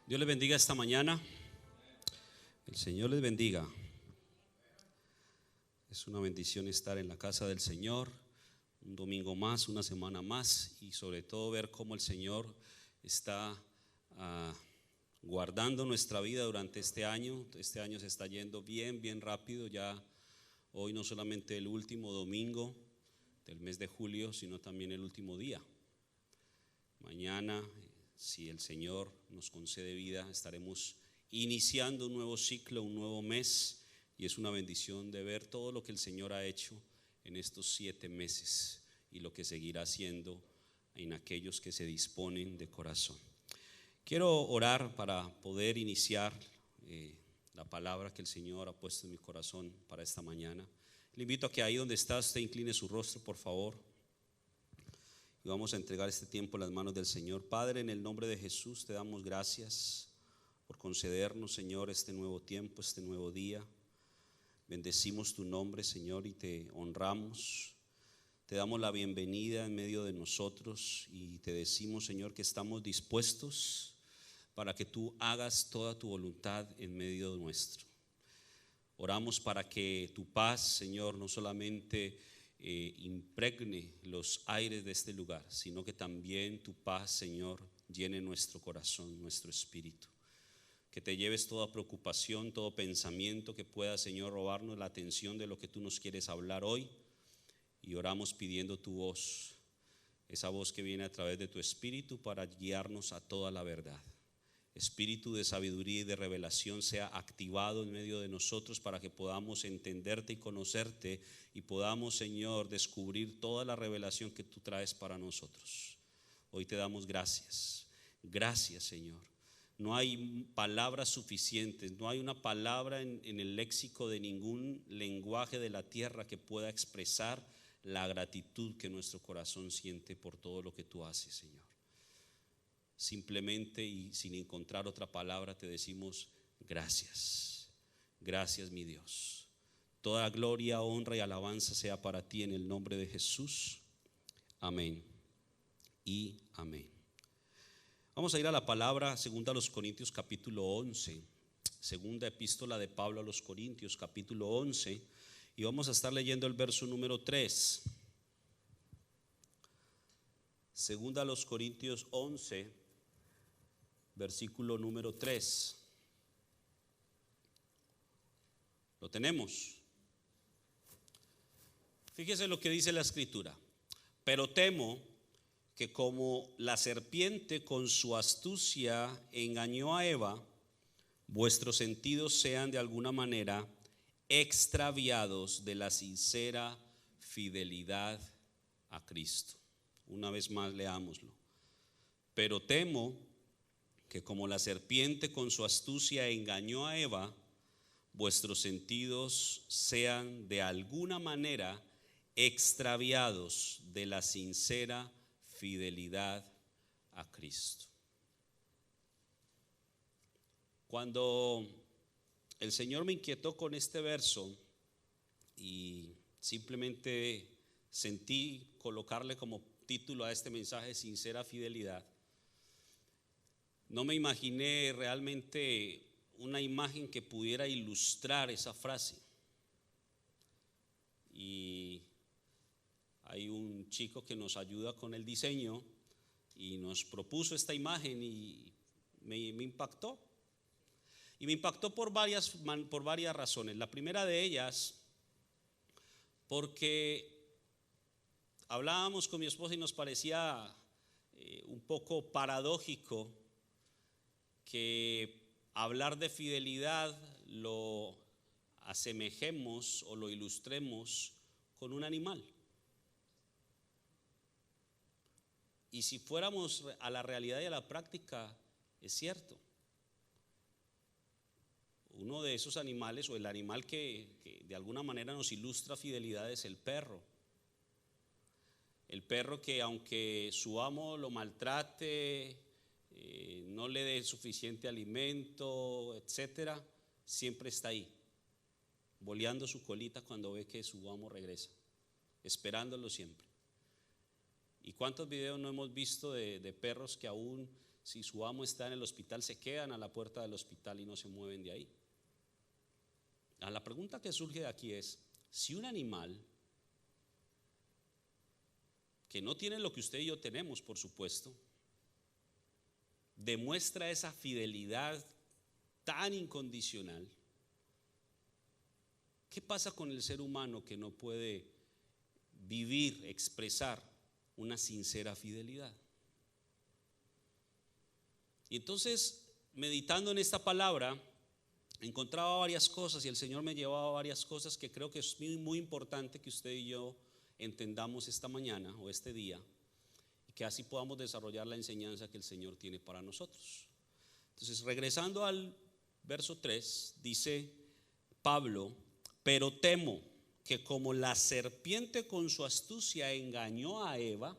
Dios les bendiga esta mañana. El Señor les bendiga. Es una bendición estar en la casa del Señor, un domingo más, una semana más, y sobre todo ver cómo el Señor está guardando nuestra vida durante este año. Este año se está yendo bien rápido. Ya hoy no solamente el último domingo del mes de julio, sino también el último día. Mañana, si el Señor nos concede vida, estaremos iniciando un nuevo ciclo, un nuevo mes, y es una bendición de ver todo lo que el Señor ha hecho en estos 7 meses y lo que seguirá haciendo en aquellos que se disponen de corazón. Quiero orar para poder iniciar la palabra que el Señor ha puesto en mi corazón para esta mañana. Le invito a que ahí donde está usted incline su rostro, por favor. Y vamos a entregar este tiempo en las manos del Señor. Padre, en el nombre de Jesús te damos gracias por concedernos, Señor, este nuevo tiempo, este nuevo día. Bendecimos tu nombre, Señor, y te honramos. Te damos la bienvenida en medio de nosotros y te decimos, Señor, que estamos dispuestos para que tú hagas toda tu voluntad en medio nuestro. Oramos para que tu paz, Señor, no solamente impregne los aires de este lugar, sino que también tu paz, Señor, llene nuestro corazón, nuestro espíritu. Que te lleves toda preocupación, todo pensamiento que pueda, Señor, robarnos la atención de lo que tú nos quieres hablar hoy. Y oramos pidiendo tu voz, esa voz que viene a través de tu espíritu para guiarnos a toda la verdad. Espíritu de sabiduría y de revelación sea activado en medio de nosotros para que podamos entenderte y conocerte y podamos, Señor, descubrir toda la revelación que tú traes para nosotros. Hoy te damos gracias. Gracias, Señor. No hay palabras suficientes, no hay una palabra en el léxico de ningún lenguaje de la tierra que pueda expresar la gratitud que nuestro corazón siente por todo lo que tú haces, Señor. Simplemente y sin encontrar otra palabra te decimos gracias. Gracias, mi Dios. Toda gloria, honra y alabanza sea para ti en el nombre de Jesús. Amén y amén. Vamos a ir a la palabra, segunda a los Corintios capítulo 11, segunda epístola de Pablo a los Corintios capítulo 11, y vamos a estar leyendo el verso número 3. Segunda a los Corintios 11, versículo número 3. ¿Lo tenemos? Fíjese lo que dice la escritura. Pero temo que como la serpiente con su astucia engañó a Eva, vuestros sentidos sean de alguna manera extraviados de la sincera fidelidad a Cristo. Una vez más leámoslo. Pero temo que como la serpiente con su astucia engañó a Eva, vuestros sentidos sean de alguna manera extraviados de la sincera fidelidad a Cristo. Cuando el Señor me inquietó con este verso y simplemente sentí colocarle como título a este mensaje sincera fidelidad, no me imaginé realmente una imagen que pudiera ilustrar esa frase. Y hay un chico que nos ayuda con el diseño y nos propuso esta imagen y me impactó. Y me impactó por varias razones. La primera de ellas, porque hablábamos con mi esposa y nos parecía un poco paradójico que hablar de fidelidad lo asemejemos o lo ilustremos con un animal. Y si fuéramos a la realidad y a la práctica, es cierto. Uno de esos animales, o el animal que de alguna manera nos ilustra fidelidad, es el perro. El perro que aunque su amo lo maltrate, no le dé suficiente alimento, etcétera, siempre está ahí, boleando su colita cuando ve que su amo regresa, esperándolo siempre. ¿Y cuántos videos no hemos visto de perros que aún Si su amo está en el hospital, se quedan a la puerta del hospital y no se mueven de ahí. La pregunta que surge de aquí es, si un animal que no tiene lo que usted y yo tenemos, por supuesto, demuestra esa fidelidad tan incondicional, ¿qué pasa con el ser humano que no puede vivir, expresar una sincera fidelidad? Y entonces, meditando en esta palabra, encontraba varias cosas y el Señor me llevaba a varias cosas que creo que es muy, muy importante que usted y yo entendamos esta mañana o este día, y que así podamos desarrollar la enseñanza que el Señor tiene para nosotros. Entonces, regresando al verso 3, dice Pablo: pero temo que como la serpiente con su astucia engañó a Eva,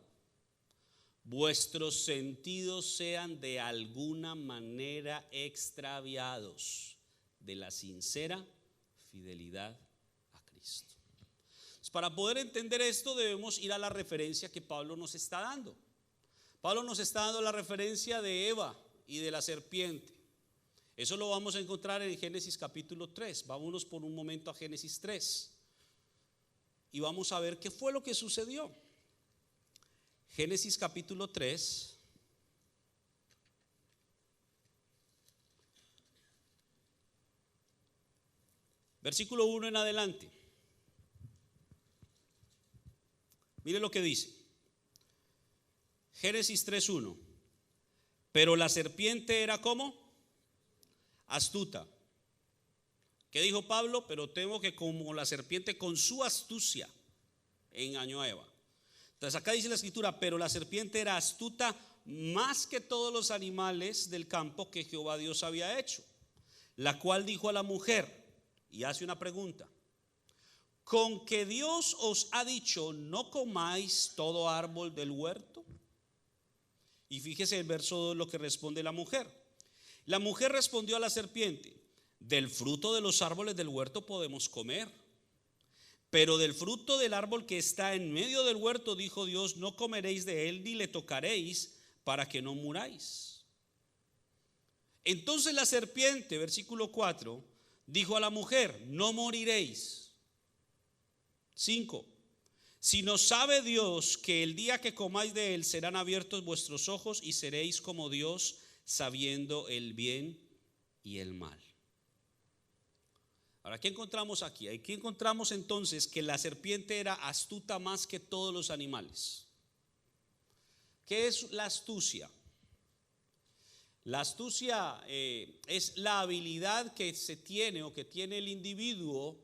vuestros sentidos sean de alguna manera extraviados de la sincera fidelidad a Cristo. Entonces, para poder entender esto debemos ir a la referencia que Pablo nos está dando. Pablo nos está dando la referencia de Eva y de la serpiente. Eso lo vamos a encontrar en Génesis capítulo 3. Vámonos por un momento a Génesis 3 y vamos a ver qué fue lo que sucedió. Génesis capítulo 3, versículo 1 en adelante. Mire lo que dice. Génesis 3:1. Pero la serpiente era ¿cómo? Astuta. ¿Qué dijo Pablo? Pero temo que como la serpiente con su astucia engañó a Eva. Entonces acá dice la escritura: pero la serpiente era astuta más que todos los animales del campo que Jehová Dios había hecho, la cual dijo a la mujer, y hace una pregunta: ¿con que Dios os ha dicho no comáis todo árbol del huerto? Y fíjese el verso 2 lo que responde la mujer. La mujer respondió a la serpiente: del fruto de los árboles del huerto podemos comer, pero del fruto del árbol que está en medio del huerto, dijo Dios, no comeréis de él ni le tocaréis, para que no muráis. Entonces la serpiente, versículo 4, dijo a la mujer: no moriréis. 5. Sino sabe Dios que el día que comáis de él serán abiertos vuestros ojos y seréis como Dios, sabiendo el bien y el mal. Ahora, ¿qué encontramos aquí? Aquí encontramos entonces que la serpiente era astuta más que todos los animales. ¿Qué es la astucia? La astucia es la habilidad que se tiene o que tiene el individuo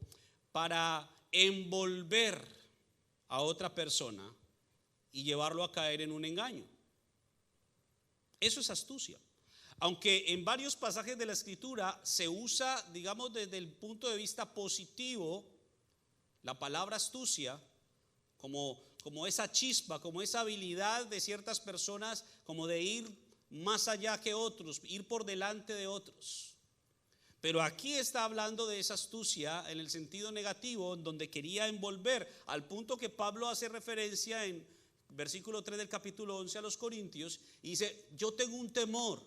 para envolver a otra persona y llevarlo a caer en un engaño. Eso es astucia. Aunque en varios pasajes de la escritura se usa, digamos, desde el punto de vista positivo, la palabra astucia como esa chispa, como esa habilidad de ciertas personas, como de ir más allá que otros, ir por delante de otros. Pero aquí está hablando de esa astucia en el sentido negativo, en donde quería envolver, al punto que Pablo hace referencia en versículo 3 del capítulo 11 a los Corintios, y dice: yo tengo un temor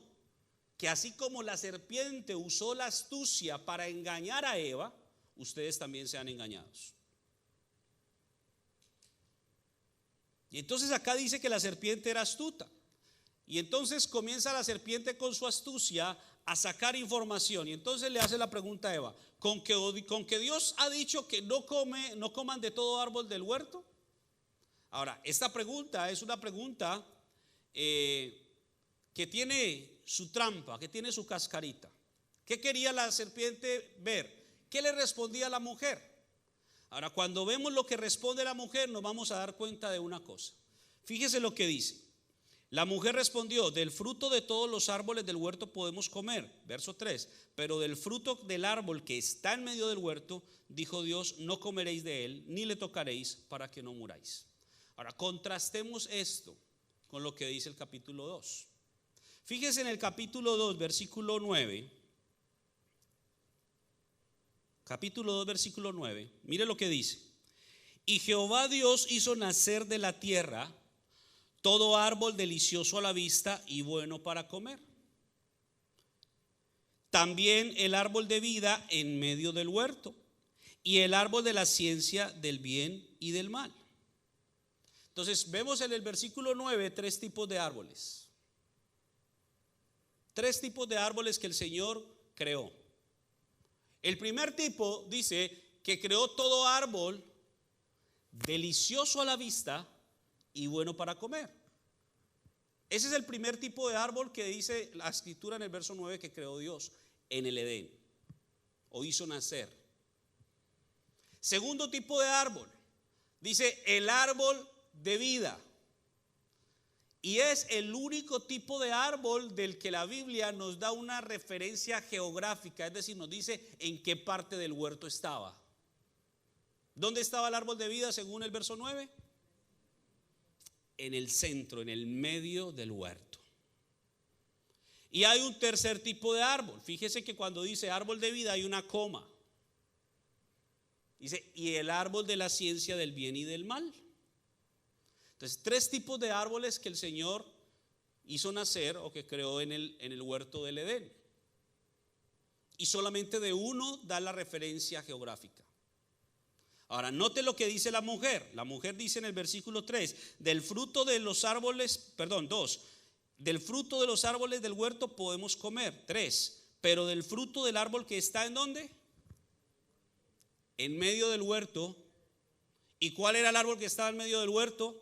que así como la serpiente usó la astucia para engañar a Eva, ustedes también sean engañados. Y entonces acá dice que la serpiente era astuta. Y entonces comienza la serpiente con su astucia a sacar información. Y entonces le hace la pregunta a Eva: ¿con que Dios ha dicho que no coman de todo árbol del huerto? Ahora, esta pregunta es una pregunta que tiene su trampa, que tiene su cascarita. ¿Qué quería la serpiente ver? ¿Qué le respondía la mujer? Ahora, cuando vemos lo que responde la mujer, nos vamos a dar cuenta de una cosa. Fíjese lo que dice. La mujer respondió: del fruto de todos los árboles del huerto podemos comer. Verso 3. Pero del fruto del árbol que está en medio del huerto, dijo Dios, no comeréis de él, ni le tocaréis, para que no muráis. Ahora, contrastemos esto con lo que dice el capítulo 2. Fíjese en el capítulo 2, versículo 9. Capítulo 2, versículo 9. Mire lo que dice: y Jehová Dios hizo nacer de la tierra todo árbol delicioso a la vista y bueno para comer. También el árbol de vida en medio del huerto y el árbol de la ciencia del bien y del mal. Entonces vemos en el versículo 9 tres tipos de árboles. Tres tipos de árboles que el Señor creó. El primer tipo dice que creó todo árbol delicioso a la vista y bueno para comer. Ese es el primer tipo de árbol que dice la escritura en el verso 9 que creó Dios en el Edén o hizo nacer. Segundo tipo de árbol, dice el árbol de vida. Y es el único tipo de árbol del que la Biblia nos da una referencia geográfica, es decir, nos dice en qué parte del huerto estaba. ¿Dónde estaba el árbol de vida según el verso 9? En el centro, en el medio del huerto. Y hay un tercer tipo de árbol. Fíjese que cuando dice árbol de vida hay una coma. Dice, y el árbol de la ciencia del bien y del mal. Entonces, tres tipos de árboles que el Señor hizo nacer o que creó en el huerto del Edén. Y solamente de uno da la referencia geográfica. Ahora, note lo que dice la mujer. La mujer dice en el versículo 3, del fruto de los árboles, 2, del fruto de los árboles del huerto podemos comer. 3, pero del fruto del árbol que está ¿en dónde? En medio del huerto. ¿Y cuál era el árbol que estaba en medio del huerto?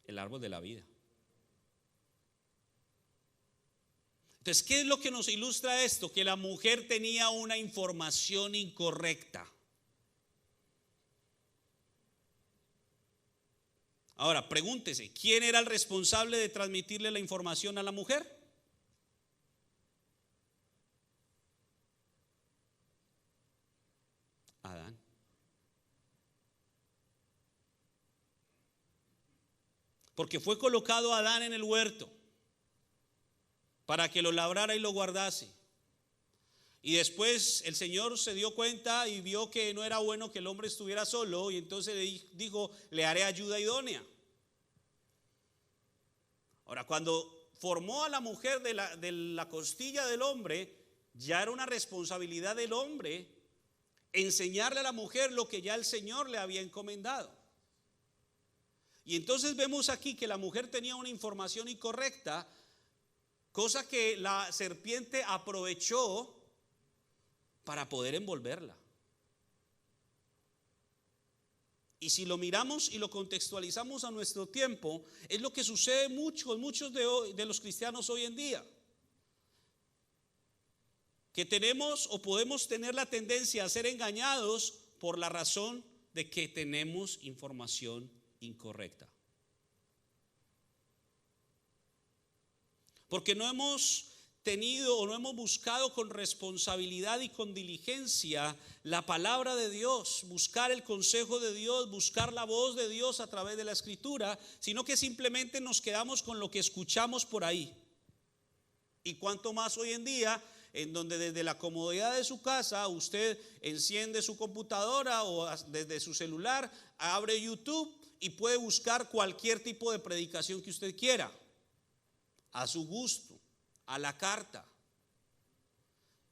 El árbol de la vida. Entonces, ¿qué es lo que nos ilustra esto? Que la mujer tenía una información incorrecta. Ahora, pregúntese, ¿quién era el responsable de transmitirle la información a la mujer? Adán. Porque fue colocado Adán en el huerto para que lo labrara y lo guardase. Y después el Señor se dio cuenta y vio que no era bueno que el hombre estuviera solo, y entonces le dijo, le haré ayuda idónea. Ahora, cuando formó a la mujer de la costilla del hombre, ya era una responsabilidad del hombre enseñarle a la mujer lo que ya el Señor le había encomendado. Y entonces vemos aquí que la mujer tenía una información incorrecta, cosa que la serpiente aprovechó para poder envolverla. Y si lo miramos y lo contextualizamos a nuestro tiempo, es lo que sucede muchos de los cristianos hoy en día. Que tenemos o podemos tener la tendencia a ser engañados por la razón de que tenemos información incorrecta. Porque no hemos tenido o no hemos buscado con responsabilidad y con diligencia la palabra de Dios, buscar el consejo de Dios, buscar la voz de Dios a través de la Escritura, sino que simplemente nos quedamos con lo que escuchamos por ahí. Y cuanto más hoy en día, en donde desde la comodidad de su casa usted enciende su computadora o desde su celular abre YouTube y puede buscar cualquier tipo de predicación que usted quiera, a su gusto, a la carta.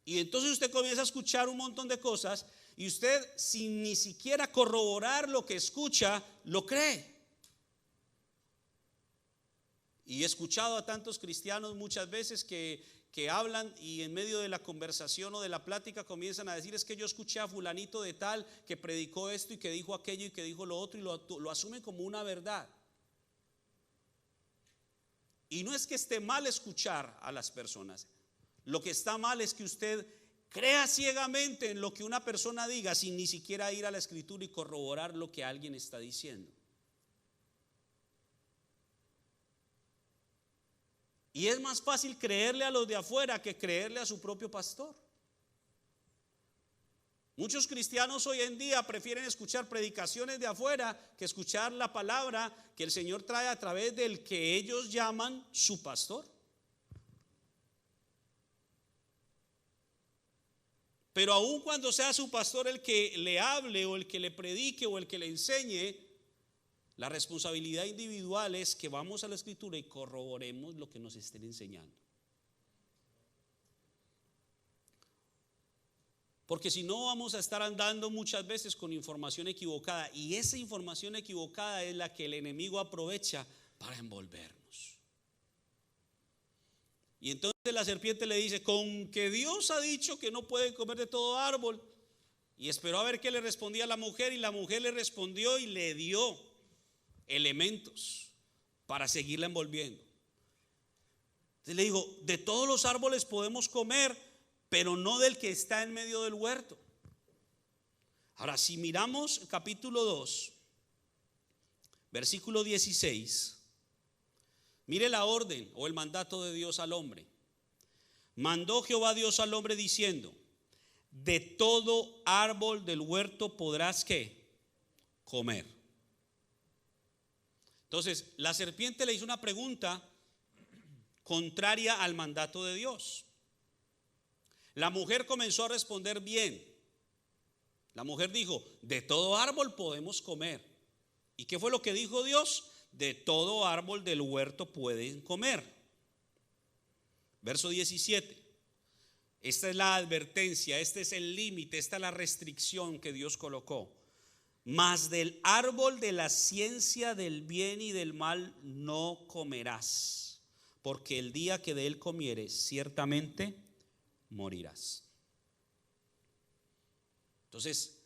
Y entonces usted comienza a escuchar un montón de cosas y usted, sin ni siquiera corroborar lo que escucha, lo cree. Y he escuchado a tantos cristianos muchas veces que hablan y en medio de la conversación o de la plática comienzan a decir, es que yo escuché a fulanito de tal que predicó esto y que dijo aquello y que dijo lo otro, y lo asumen como una verdad. Y no es que esté mal escuchar a las personas. Lo que está mal es que usted crea ciegamente en lo que una persona diga sin ni siquiera ir a la Escritura y corroborar lo que alguien está diciendo. Y es más fácil creerle a los de afuera que creerle a su propio pastor. Muchos cristianos hoy en día prefieren escuchar predicaciones de afuera que escuchar la palabra que el Señor trae a través del que ellos llaman su pastor. Pero aun cuando sea su pastor el que le hable o el que le predique o el que le enseñe, La responsabilidad individual es que vamos a la Escritura y corroboremos lo que nos estén enseñando. Porque si no, vamos a estar andando muchas veces con información equivocada, y esa información equivocada es la que el enemigo aprovecha para envolvernos. Y entonces la serpiente le dice: con que Dios ha dicho que no pueden comer de todo árbol. Y esperó a ver qué le respondía la mujer, y la mujer le respondió y le dio elementos para seguirla envolviendo. Entonces le digo: de todos los árboles podemos comer, pero no del que está en medio del huerto. Ahora, si miramos el capítulo 2, versículo 16, mire la orden o el mandato de Dios al hombre. Mandó Jehová Dios al hombre diciendo: de todo árbol del huerto podrás ¿qué? Comer. Entonces, la serpiente le hizo una pregunta contraria al mandato de Dios. La mujer comenzó a responder bien. La mujer dijo: de todo árbol podemos comer. ¿Y qué fue lo que dijo Dios? De todo árbol del huerto pueden comer. Verso 17. Esta es la advertencia, este es el límite, esta es la restricción que Dios colocó. Mas del árbol de la ciencia del bien y del mal no comerás, porque el día que de él comieres ciertamente morirás. Entonces,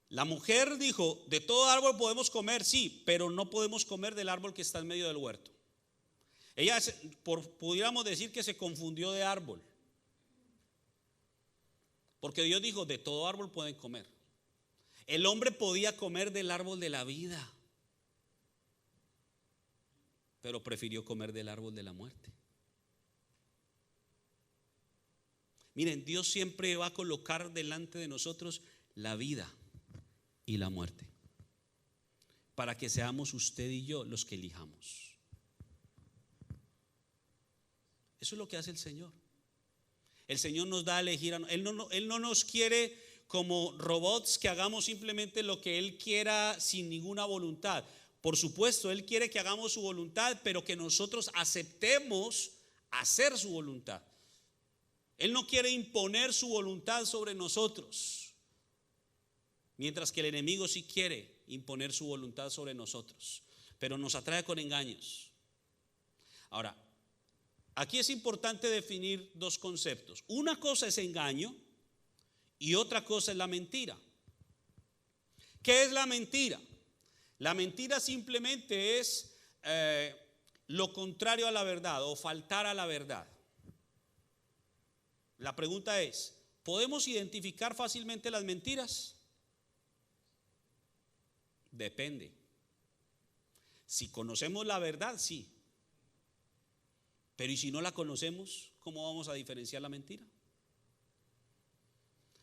la mujer dijo: de todo árbol podemos comer, sí, pero no podemos comer del árbol que está en medio del huerto. Ella, pudiéramos decir que se confundió de árbol, porque Dios dijo: de todo árbol pueden comer. El hombre podía comer del árbol de la vida, pero prefirió comer del árbol de la muerte. Miren, Dios siempre va a colocar delante de nosotros la vida y la muerte, para que seamos usted y yo los que elijamos. Eso es lo que hace el Señor. El Señor nos da a elegir. Él no nos quiere como robots que hagamos simplemente lo que Él quiera sin ninguna voluntad. Por supuesto, Él quiere que hagamos su voluntad, pero que nosotros aceptemos hacer su voluntad. Él no quiere imponer su voluntad sobre nosotros, mientras que el enemigo sí quiere imponer su voluntad sobre nosotros, pero nos atrae con engaños. Ahora, aquí es importante definir dos conceptos. Una cosa es engaño y otra cosa es la mentira. ¿Qué es la mentira? La mentira simplemente es lo contrario a la verdad o faltar a la verdad. La pregunta es: ¿podemos identificar fácilmente las mentiras? Depende. Si conocemos la verdad, sí. Pero ¿y si no la conocemos? ¿Cómo vamos a diferenciar la mentira?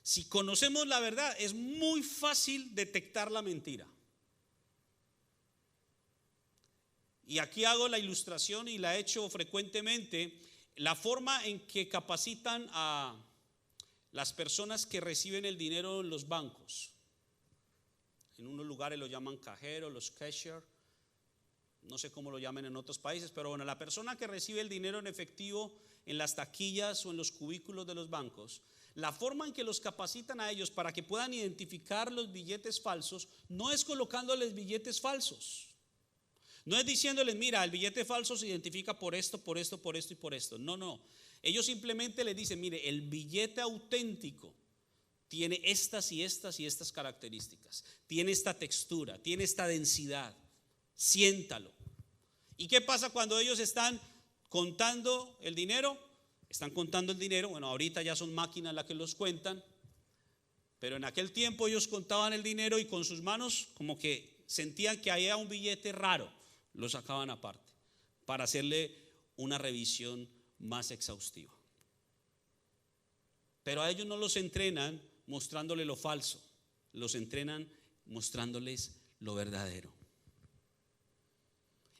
Si conocemos la verdad, es muy fácil detectar la mentira. Y aquí hago la ilustración, y la he hecho frecuentemente, la forma en que capacitan a las personas que reciben el dinero en los bancos. En unos lugares lo llaman cajero, los cashier, no sé cómo lo llaman en otros países, pero bueno, la persona que recibe el dinero en efectivo en las taquillas o en los cubículos de los bancos, la forma en que los capacitan a ellos para que puedan identificar los billetes falsos no es colocándoles billetes falsos. No es diciéndoles: mira, el billete falso se identifica por esto, por esto, por esto y por esto. No. Ellos simplemente les dicen: mire, el billete auténtico tiene estas y estas y estas características, tiene esta textura, tiene esta densidad, siéntalo. ¿Y qué pasa cuando ellos están contando el dinero? Están contando el dinero, bueno, ahorita ya son máquinas las que los cuentan, pero en aquel tiempo ellos contaban el dinero y con sus manos como que sentían que había un billete raro, lo sacaban aparte para hacerle una revisión más exhaustiva. Pero a ellos no los entrenan mostrándoles lo falso, los entrenan mostrándoles lo verdadero.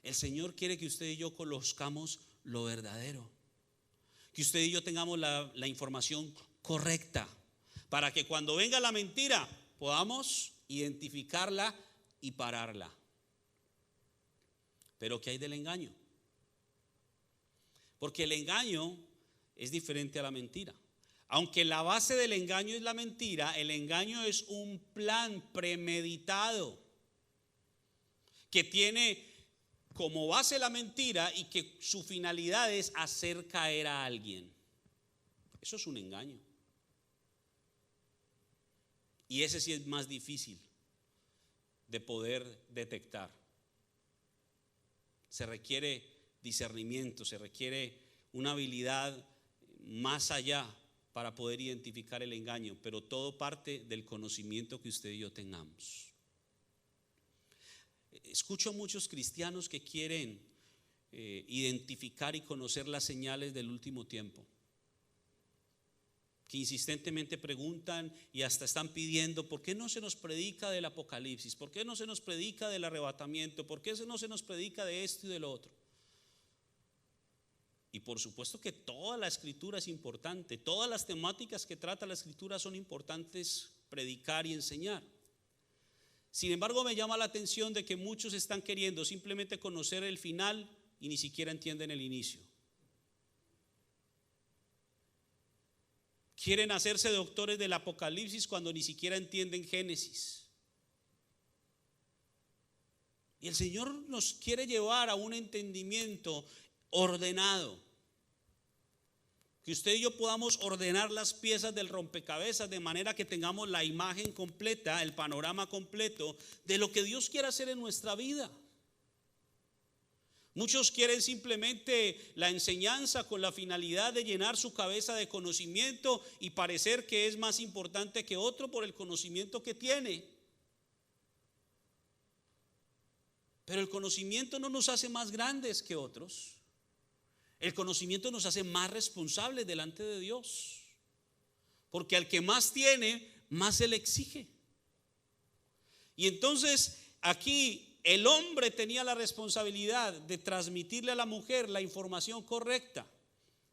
El Señor quiere que usted y yo conozcamos lo verdadero, que usted y yo tengamos la información correcta, para que cuando venga la mentira podamos identificarla y pararla. Pero ¿qué hay del engaño? Porque el engaño es diferente a la mentira. Aunque la base del engaño es la mentira, el engaño es un plan premeditado que tiene como base la mentira y que su finalidad es hacer caer a alguien. Eso es un engaño. Y ese sí es más difícil de poder detectar. Se requiere discernimiento, se requiere una habilidad más allá para poder identificar el engaño, pero todo parte del conocimiento que usted y yo tengamos. Escucho a muchos cristianos que quieren identificar y conocer las señales del último tiempo, que insistentemente preguntan y hasta están pidiendo: ¿por qué no se nos predica del Apocalipsis? ¿Por qué no se nos predica del arrebatamiento? ¿Por qué no se nos predica de esto y de lo otro? Y por supuesto que toda la escritura es importante, todas las temáticas que trata la escritura son importantes predicar y enseñar. Sin embargo, me llama la atención de que muchos están queriendo simplemente conocer el final y ni siquiera entienden el inicio. Quieren hacerse doctores del Apocalipsis cuando ni siquiera entienden Génesis. Y el Señor nos quiere llevar a un entendimiento ordenado, que usted y yo podamos ordenar las piezas del rompecabezas de manera que tengamos la imagen completa, el panorama completo de lo que Dios quiere hacer en nuestra vida. Muchos quieren simplemente la enseñanza con la finalidad de llenar su cabeza de conocimiento y parecer que es más importante que otro por el conocimiento que tiene. Pero el conocimiento no nos hace más grandes que otros. El conocimiento nos hace más responsables delante de Dios, porque al que más tiene, más se le exige. Y entonces aquí el hombre tenía la responsabilidad de transmitirle a la mujer la información correcta.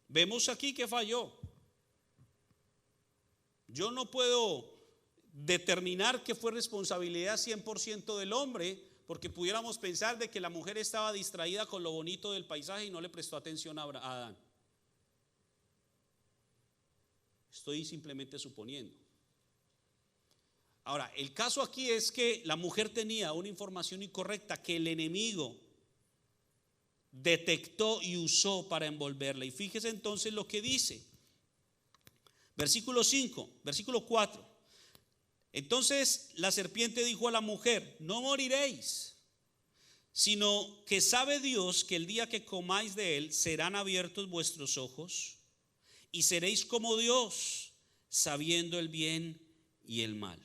Vemos aquí que falló. Yo no puedo determinar que fue responsabilidad 100% del hombre, porque pudiéramos pensar de que la mujer estaba distraída con lo bonito del paisaje y no le prestó atención a Adán. Estoy simplemente suponiendo. Ahora, el caso aquí es que la mujer tenía una información incorrecta que el enemigo detectó y usó para envolverla. Y fíjese entonces lo que dice. Versículo 4. Entonces la serpiente dijo a la mujer: no moriréis, sino que sabe Dios que el día que comáis de él serán abiertos vuestros ojos y seréis como Dios, sabiendo el bien y el mal.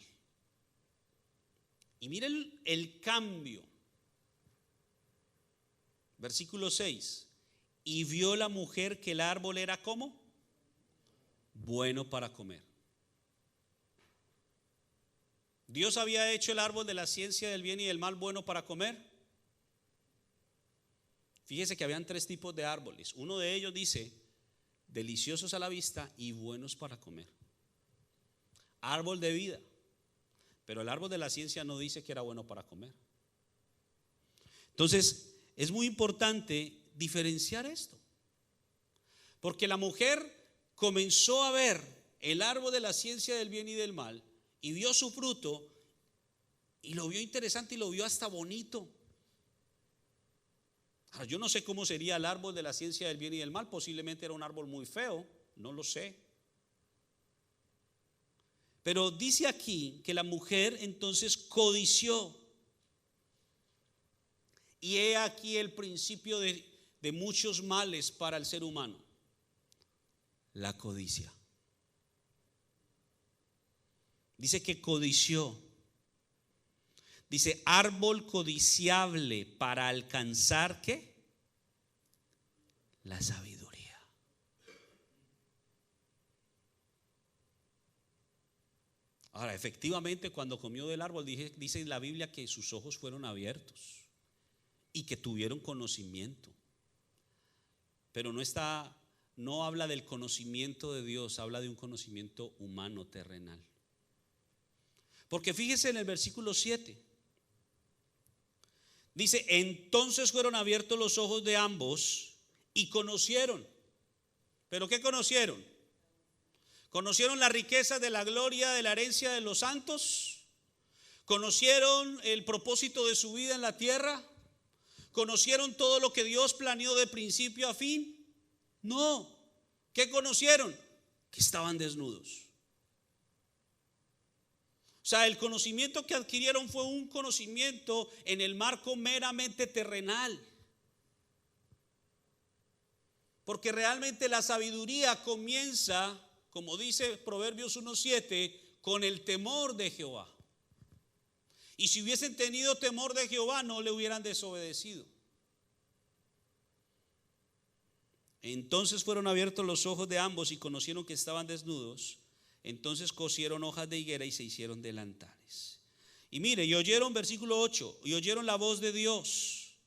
Y miren el cambio. Versículo 6. Y vio la mujer que el árbol era ¿cómo? Bueno para comer. ¿Dios había hecho el árbol de la ciencia del bien y del mal bueno para comer? Fíjese que habían 3 tipos de árboles. Uno de ellos dice: deliciosos a la vista y buenos para comer. Árbol de vida. Pero el árbol de la ciencia no dice que era bueno para comer. Entonces es muy importante diferenciar esto, porque la mujer comenzó a ver el árbol de la ciencia del bien y del mal y vio su fruto y lo vio interesante y lo vio hasta bonito. Ahora, yo no sé cómo sería el árbol de la ciencia del bien y del mal. Posiblemente era un árbol muy feo, no lo sé. Pero dice aquí que la mujer entonces codició. Y he aquí el principio de muchos males para el ser humano: la codicia. Dice que codició. Dice: árbol codiciable para alcanzar ¿qué? La sabiduría. Ahora, efectivamente, cuando comió del árbol, dice la Biblia que sus ojos fueron abiertos y que tuvieron conocimiento. Pero no habla del conocimiento de Dios, habla de un conocimiento humano, terrenal. Porque fíjese en el versículo 7. Dice, entonces fueron abiertos los ojos de ambos y conocieron. ¿Pero qué conocieron? ¿Conocieron la riqueza de la gloria de la herencia de los santos? ¿Conocieron el propósito de su vida en la tierra? ¿Conocieron todo lo que Dios planeó de principio a fin? No. ¿Qué conocieron? Que estaban desnudos. O sea, el conocimiento que adquirieron fue un conocimiento en el marco meramente terrenal. Porque realmente la sabiduría comienza, como dice Proverbios 1:7, con el temor de Jehová. Y si hubiesen tenido temor de Jehová, no le hubieran desobedecido. Entonces fueron abiertos los ojos de ambos y conocieron que estaban desnudos. Entonces cosieron hojas de higuera y se hicieron delantales. Y mire, y oyeron, versículo 8, y oyeron la voz de Dios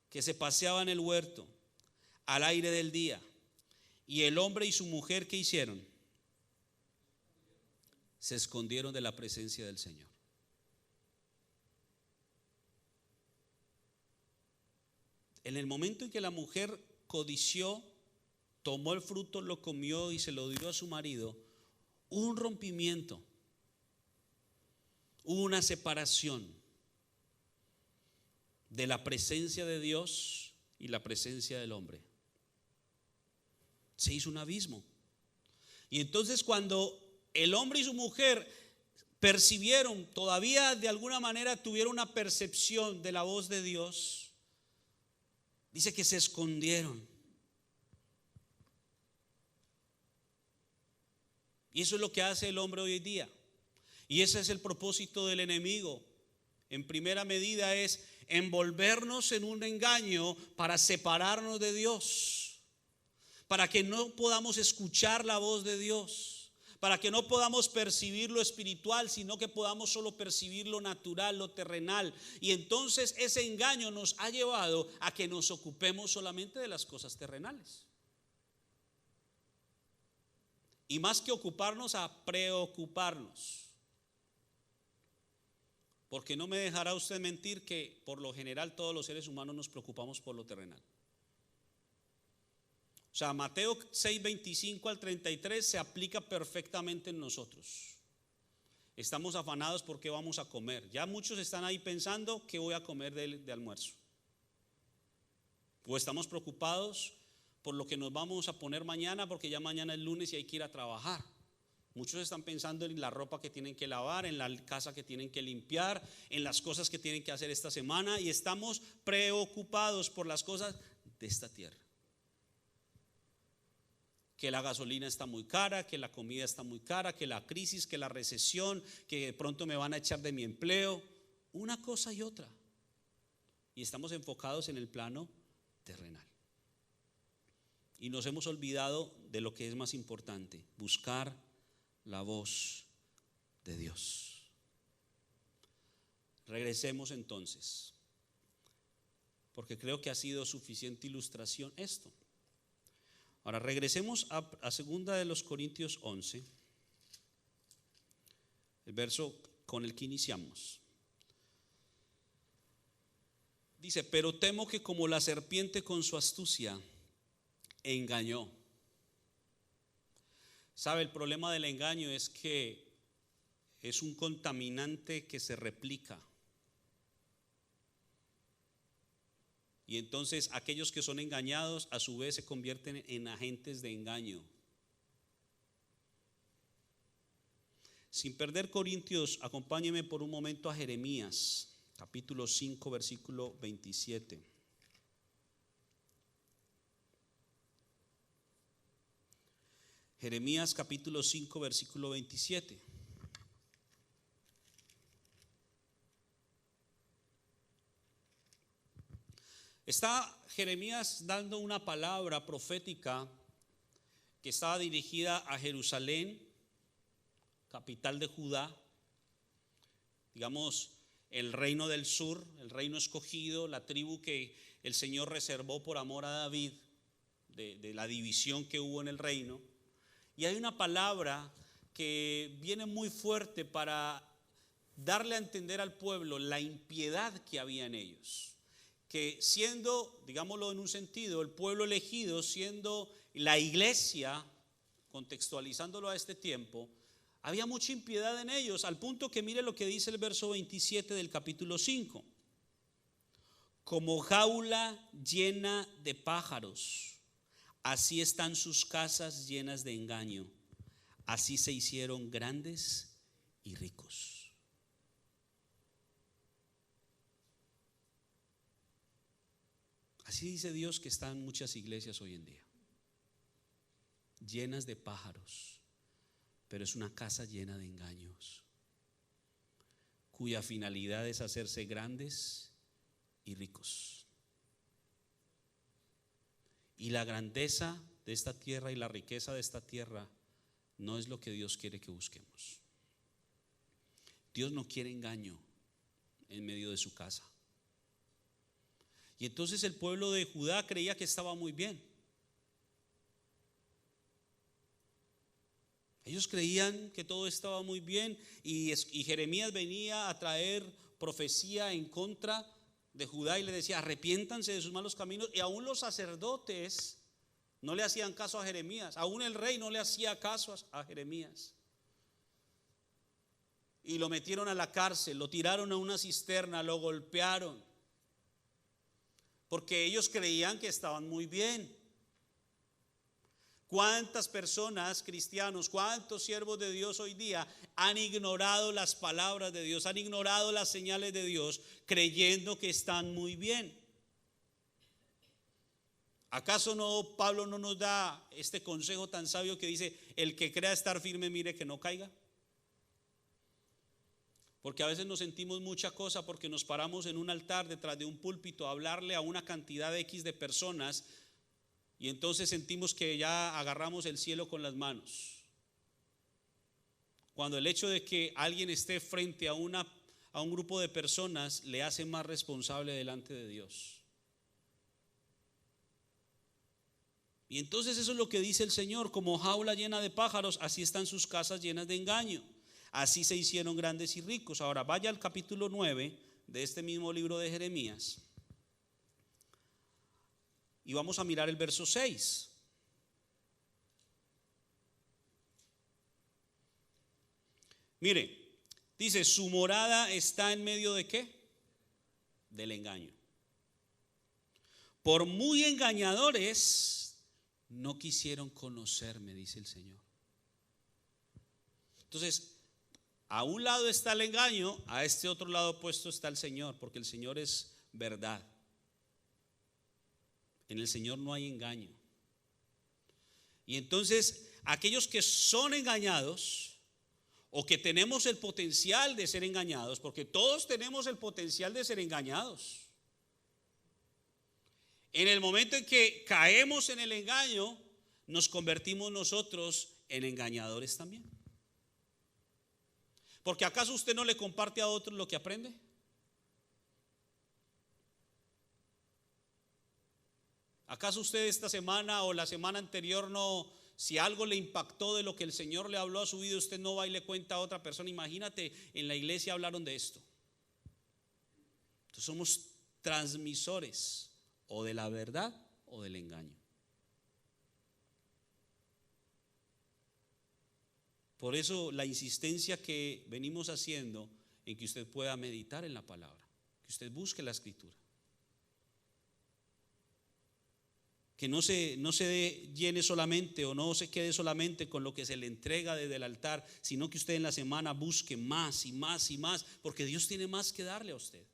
que se paseaba en el huerto al aire del día. Y el hombre y su mujer, ¿qué hicieron? Se escondieron de la presencia del Señor. En el momento en que la mujer codició, tomó el fruto, lo comió y se lo dio a su marido, hubo un rompimiento, hubo una separación de la presencia de Dios y la presencia del hombre. Se hizo un abismo. Y entonces cuando el hombre y su mujer percibieron, todavía de alguna manera tuvieron una percepción de la voz de Dios, dice que se escondieron. Y eso es lo que hace el hombre hoy en día. Y ese es el propósito del enemigo. En primera medida es envolvernos en un engaño para separarnos de Dios, para que no podamos escuchar la voz de Dios, para que no podamos percibir lo espiritual, sino que podamos solo percibir lo natural, lo terrenal. Y entonces ese engaño nos ha llevado a que nos ocupemos solamente de las cosas terrenales. Y más que ocuparnos, a preocuparnos. Porque no me dejará usted mentir que por lo general todos los seres humanos nos preocupamos por lo terrenal. O sea, Mateo 6:25 al 33 se aplica perfectamente en nosotros. Estamos afanados por qué vamos a comer. Ya muchos están ahí pensando qué voy a comer de almuerzo. O estamos preocupados por lo que nos vamos a poner mañana, porque ya mañana es lunes y hay que ir a trabajar. Muchos están pensando en la ropa que tienen que lavar, en la casa que tienen que limpiar, en las cosas que tienen que hacer esta semana, y estamos preocupados por las cosas de esta tierra. Que la gasolina está muy cara, que la comida está muy cara, que la crisis, que la recesión, que de pronto me van a echar de mi empleo, una cosa y otra. Y estamos enfocados en el plano terrenal. Y nos hemos olvidado de lo que es más importante: buscar la voz de Dios. Regresemos entonces, porque creo que ha sido suficiente ilustración esto. Ahora regresemos a 2 de los Corintios 11, el verso con el que iniciamos. Dice: pero temo que como la serpiente con su astucia engañó. ¿Sabe? El problema del engaño es que es un contaminante que se replica. Y entonces aquellos que son engañados a su vez se convierten en agentes de engaño. Sin perder Corintios, acompáñeme por un momento a Jeremías, capítulo 5, versículo 27. Jeremías capítulo 5, versículo 27. Está Jeremías dando una palabra profética que estaba dirigida a Jerusalén, capital de Judá, digamos el reino del sur, el reino escogido, la tribu que el Señor reservó por amor a David, de la división que hubo en el reino. Y hay una palabra que viene muy fuerte para darle a entender al pueblo la impiedad que había en ellos. Que siendo, digámoslo en un sentido, el pueblo elegido, siendo la iglesia, contextualizándolo a este tiempo, había mucha impiedad en ellos, al punto que mire lo que dice el verso 27 del capítulo 5. Como jaula llena de pájaros, así están sus casas llenas de engaño. Así se hicieron grandes y ricos. Así dice Dios que están muchas iglesias hoy en día, llenas de pájaros, pero es una casa llena de engaños, cuya finalidad es hacerse grandes y ricos. Y la grandeza de esta tierra y la riqueza de esta tierra no es lo que Dios quiere que busquemos. Dios no quiere engaño en medio de su casa. Y entonces el pueblo de Judá creía que estaba muy bien. Ellos creían que todo estaba muy bien y Jeremías venía a traer profecía en contra de Judá y le decía: arrepiéntanse de sus malos caminos. Y aún los sacerdotes no le hacían caso a Jeremías, aún el rey no le hacía caso a Jeremías. Y lo metieron a la cárcel, lo tiraron a una cisterna, lo golpearon, porque ellos creían que estaban muy bien. ¿Cuántas personas, cristianos, cuántos siervos de Dios hoy día han ignorado las palabras de Dios, han ignorado las señales de Dios, creyendo que están muy bien? ¿Acaso no Pablo no nos da este consejo tan sabio que dice: el que crea estar firme, mire que no caiga? Porque a veces nos sentimos mucha cosa porque nos paramos en un altar detrás de un púlpito a hablarle a una cantidad de X de personas, y entonces sentimos que ya agarramos el cielo con las manos, cuando el hecho de que alguien esté frente a un grupo de personas le hace más responsable delante de Dios. Y entonces eso es lo que dice el Señor: como jaula llena de pájaros, así están sus casas llenas de engaño. Así se hicieron grandes y ricos. Ahora vaya al capítulo 9 de este mismo libro de Jeremías y vamos a mirar el verso 6. Mire, dice: su morada está en medio de ¿qué? Del engaño. Por muy engañadores no quisieron conocerme, dice el Señor. Entonces, a un lado está el engaño, a este otro lado opuesto está el Señor, porque el Señor es verdad. En el Señor no hay engaño. Y entonces, aquellos que son engañados, o que tenemos el potencial de ser engañados, porque todos tenemos el potencial de ser engañados, en el momento en que caemos en el engaño, nos convertimos nosotros en engañadores también. Porque ¿acaso usted no le comparte a otros lo que aprende? ¿Acaso usted esta semana o la semana anterior no, si algo le impactó de lo que el Señor le habló a su vida, usted no va y le cuenta a otra persona? Imagínate, en la iglesia hablaron de esto. Entonces somos transmisores o de la verdad o del engaño. Por eso la insistencia que venimos haciendo en que usted pueda meditar en la palabra, que usted busque la escritura, que no se llene solamente o no se quede solamente con lo que se le entrega desde el altar, sino que usted en la semana busque más y más y más, porque Dios tiene más que darle a usted.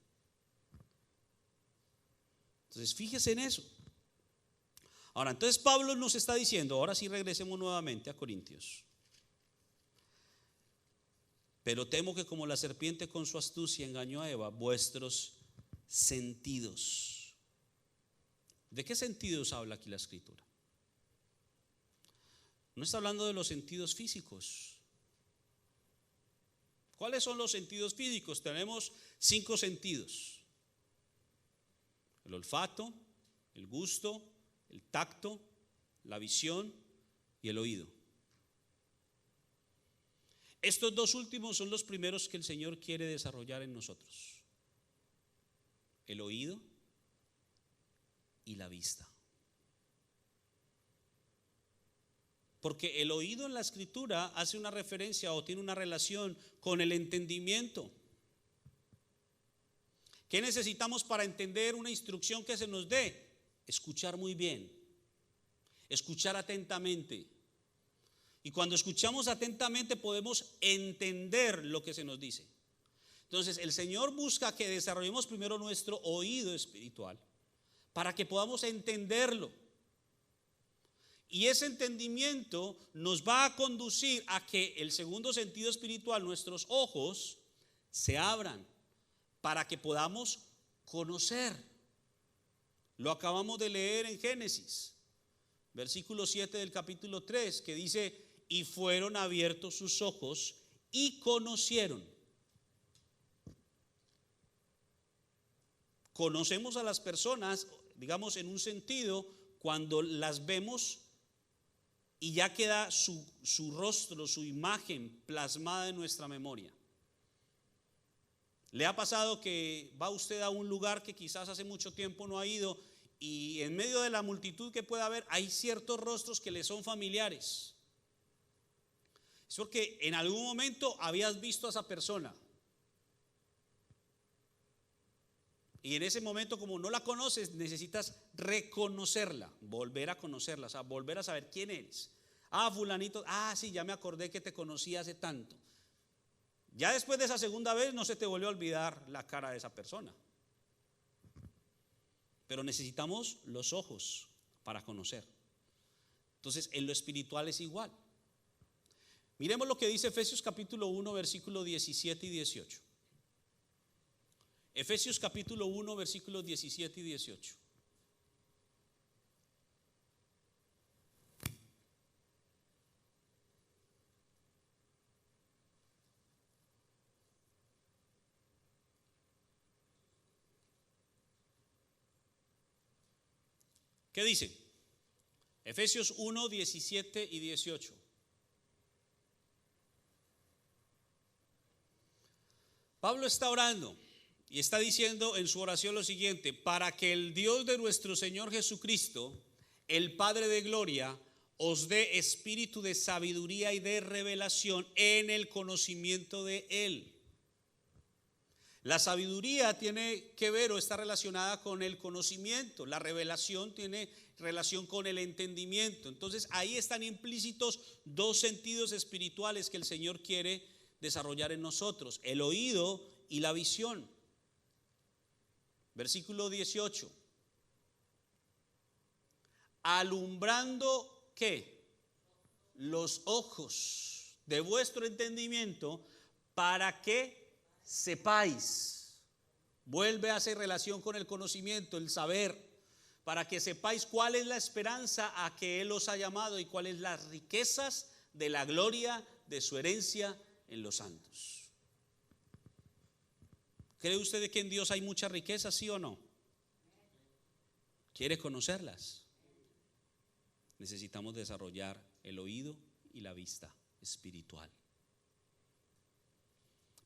Entonces fíjese en eso. Ahora, entonces Pablo nos está diciendo, ahora sí regresemos nuevamente a Corintios. Pero temo que como la serpiente con su astucia engañó a Eva, vuestros sentidos. ¿De qué sentidos habla aquí la escritura? No está hablando de los sentidos físicos. ¿Cuáles son los sentidos físicos? Tenemos 5 sentidos: el olfato, el gusto, el tacto, la visión y el oído. Estos dos últimos son los primeros que el Señor quiere desarrollar en nosotros: el oído y la vista. Porque el oído en la Escritura hace una referencia o tiene una relación con el entendimiento. ¿Qué necesitamos para entender una instrucción que se nos dé? Escuchar muy bien, escuchar atentamente. Y cuando escuchamos atentamente podemos entender lo que se nos dice. Entonces el Señor busca que desarrollemos primero nuestro oído espiritual para que podamos entenderlo. Y ese entendimiento nos va a conducir a que el segundo sentido espiritual, nuestros ojos, se abran para que podamos conocer. Lo acabamos de leer en Génesis, versículo 7 del capítulo 3, que dice: y fueron abiertos sus ojos y conocieron. Conocemos a las personas, digamos, en un sentido, cuando las vemos y ya queda su rostro, su imagen plasmada en nuestra memoria. ¿Le ha pasado que va usted a un lugar que quizás hace mucho tiempo no ha ido y en medio de la multitud que pueda haber hay ciertos rostros que le son familiares? Es porque en algún momento habías visto a esa persona y en ese momento, como no la conoces, necesitas reconocerla, volver a conocerla, o sea, volver a saber quién eres. Ah, fulanito, sí, ya me acordé que te conocí hace tanto. Ya después de esa segunda vez no se te volvió a olvidar la cara de esa persona. Pero necesitamos los ojos para conocer. Entonces, en lo espiritual es igual. Miremos lo que dice Efesios capítulo 1, versículos 17 y 18. Efesios capítulo 1, versículos 17 y 18. ¿Qué dice? Efesios 1, 17 y 18. Pablo está orando y está diciendo en su oración lo siguiente: para que el Dios de nuestro Señor Jesucristo, el Padre de gloria, os dé espíritu de sabiduría y de revelación en el conocimiento de Él. La sabiduría tiene que ver o está relacionada con el conocimiento. La revelación tiene relación con el entendimiento. Entonces ahí están implícitos dos sentidos espirituales que el Señor quiere desarrollar en nosotros: el oído y la visión. Versículo 18. Alumbrando, ¿qué? Los ojos de vuestro entendimiento, para que sepáis. Vuelve a hacer relación con el conocimiento, el saber, para que sepáis cuál es la esperanza a que Él os ha llamado y cuáles las riquezas de la gloria de su herencia en los santos. ¿Cree usted que en Dios hay mucha riqueza, sí o no? ¿Quiere conocerlas? Necesitamos desarrollar el oído y la vista espiritual.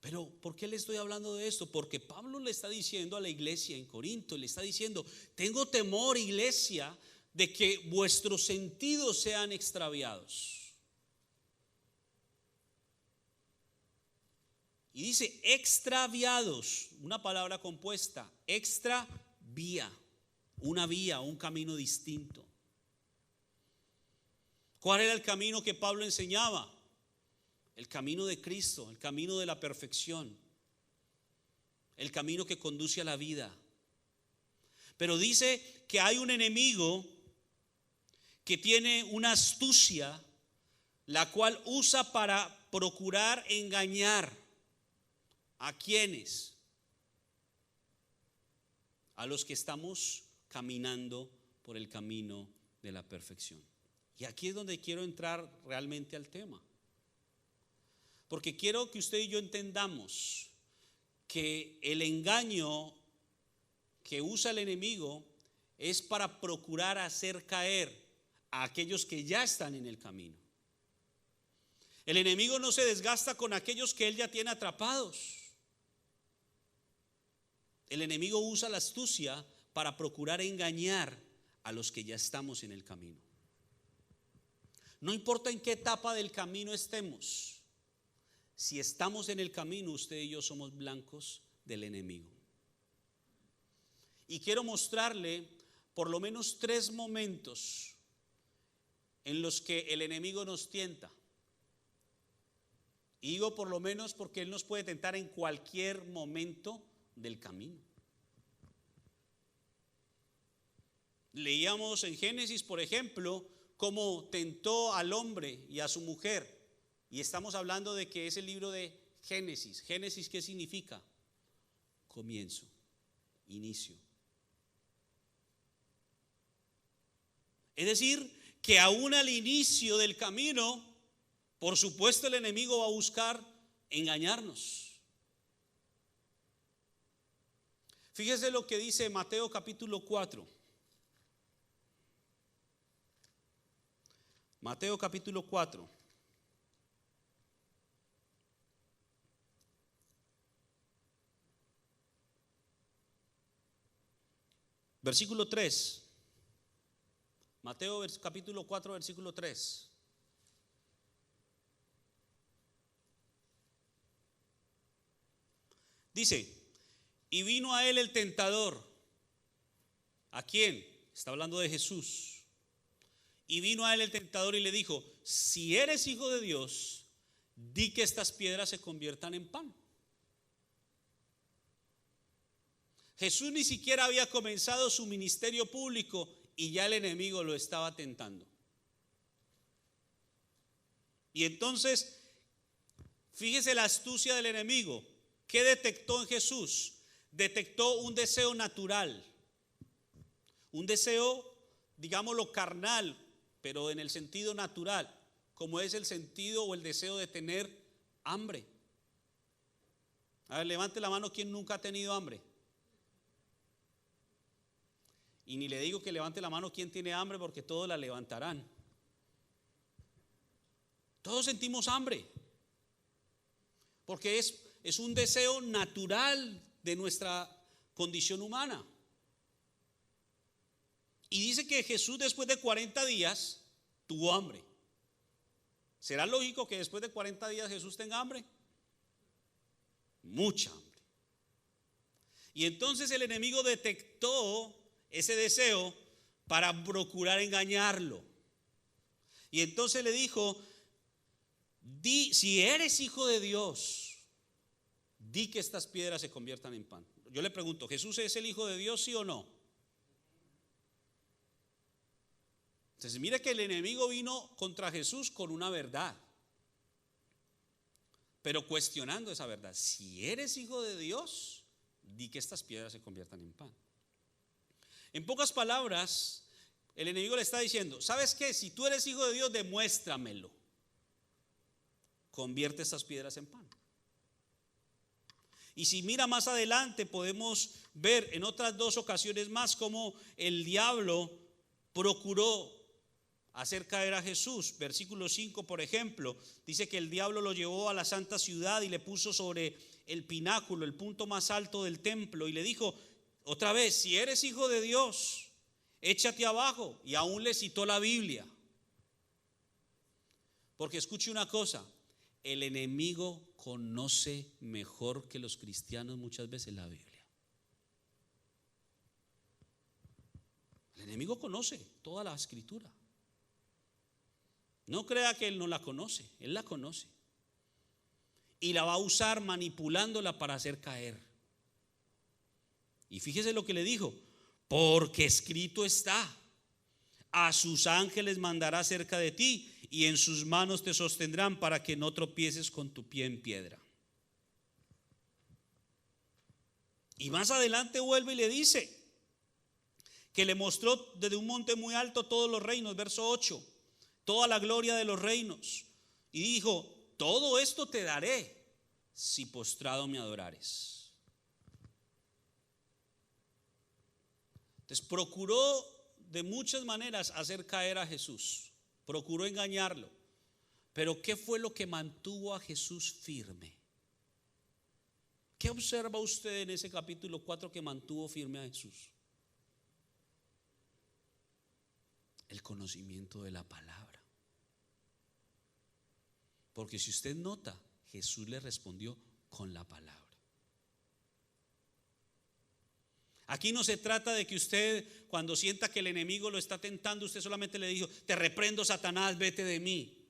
Pero ¿por qué le estoy hablando de esto? Porque Pablo le está diciendo a la iglesia en Corinto, le está diciendo: tengo temor, iglesia, de que vuestros sentidos sean extraviados. Y dice extraviados, una palabra compuesta: extravía, una vía, un camino distinto. ¿Cuál era el camino que Pablo enseñaba? El camino de Cristo, el camino de la perfección, el camino que conduce a la vida. Pero dice que hay un enemigo que tiene una astucia, la cual usa para procurar engañar. ¿A quiénes? A los que estamos caminando por el camino de la perfección. Y aquí es donde quiero entrar realmente al tema. Porque quiero que usted y yo entendamos que el engaño que usa el enemigo es para procurar hacer caer a aquellos que ya están en el camino. El enemigo no se desgasta con aquellos que él ya tiene atrapados. El enemigo usa la astucia para procurar engañar a los que ya estamos en el camino. No importa en qué etapa del camino estemos, si estamos en el camino, usted y yo somos blancos del enemigo. Y quiero mostrarle por lo menos 3 momentos en los que el enemigo nos tienta. Y digo por lo menos porque él nos puede tentar en cualquier momento del camino. Leíamos en Génesis, por ejemplo, cómo tentó al hombre y a su mujer. Y estamos hablando de que es el libro de Génesis. Génesis, ¿qué significa? Comienzo, inicio. Es decir, que aún al inicio del camino, por supuesto el enemigo va a buscar engañarnos. Fíjese lo que dice Mateo capítulo 4. Mateo capítulo 4. Versículo 3. Mateo capítulo 4, versículo 3. Dice, y vino a él el tentador. ¿A quién? Está hablando de Jesús. Y vino a él el tentador y le dijo, si eres hijo de Dios, di que estas piedras se conviertan en pan. Jesús ni siquiera había comenzado su ministerio público y ya el enemigo lo estaba tentando. Y entonces, fíjese la astucia del enemigo. ¿Qué detectó en Jesús? Detectó un deseo natural, un deseo, digámoslo, carnal, pero en el sentido natural, como es el sentido o el deseo de tener hambre. A ver, levante la mano quien nunca ha tenido hambre. Y ni le digo que levante la mano quien tiene hambre, porque todos la levantarán. Todos sentimos hambre, porque es un deseo natural de nuestra condición humana. Y dice que Jesús después de 40 días tuvo hambre. ¿Será lógico que después de 40 días Jesús tenga hambre? Mucha hambre. Y entonces el enemigo detectó ese deseo para procurar engañarlo. Y entonces le dijo, di, si eres hijo de Dios, di que estas piedras se conviertan en pan. Yo le pregunto, ¿Jesús es el hijo de Dios, sí o no? Entonces mire que el enemigo vino contra Jesús con una verdad, pero cuestionando esa verdad. Si eres hijo de Dios, di que estas piedras se conviertan en pan. En pocas palabras, el enemigo le está diciendo, ¿sabes qué? Si tú eres hijo de Dios, demuéstramelo. Convierte estas piedras en pan. Y si mira más adelante, podemos ver en otras 2 ocasiones más cómo el diablo procuró hacer caer a Jesús. Versículo 5, por ejemplo, dice que el diablo lo llevó a la santa ciudad y le puso sobre el pináculo, el punto más alto del templo, y le dijo otra vez, si eres hijo de Dios, échate abajo. Y aún le citó la Biblia. Porque escuche una cosa, el enemigo conoce mejor que los cristianos muchas veces la Biblia. El enemigo conoce toda la escritura. No crea que él no la conoce, él la conoce. Y la va a usar manipulándola para hacer caer. Y fíjese lo que le dijo, porque escrito está, a sus ángeles mandará cerca de ti y en sus manos te sostendrán para que no tropieces con tu pie en piedra. Y más adelante vuelve y le dice que le mostró desde un monte muy alto todos los reinos, verso 8, toda la gloria de los reinos. Y dijo, todo esto te daré si postrado me adorares. Entonces procuró de muchas maneras hacer caer a Jesús, procuró engañarlo, Pero ¿qué fue lo que mantuvo a Jesús firme? ¿Qué observa usted en ese capítulo 4 que mantuvo firme a Jesús? El conocimiento de la palabra. Porque si usted nota, Jesús le respondió con la palabra. Aquí no se trata de que usted, cuando sienta que el enemigo lo está tentando, usted solamente le dijo: te reprendo, Satanás, vete de mí.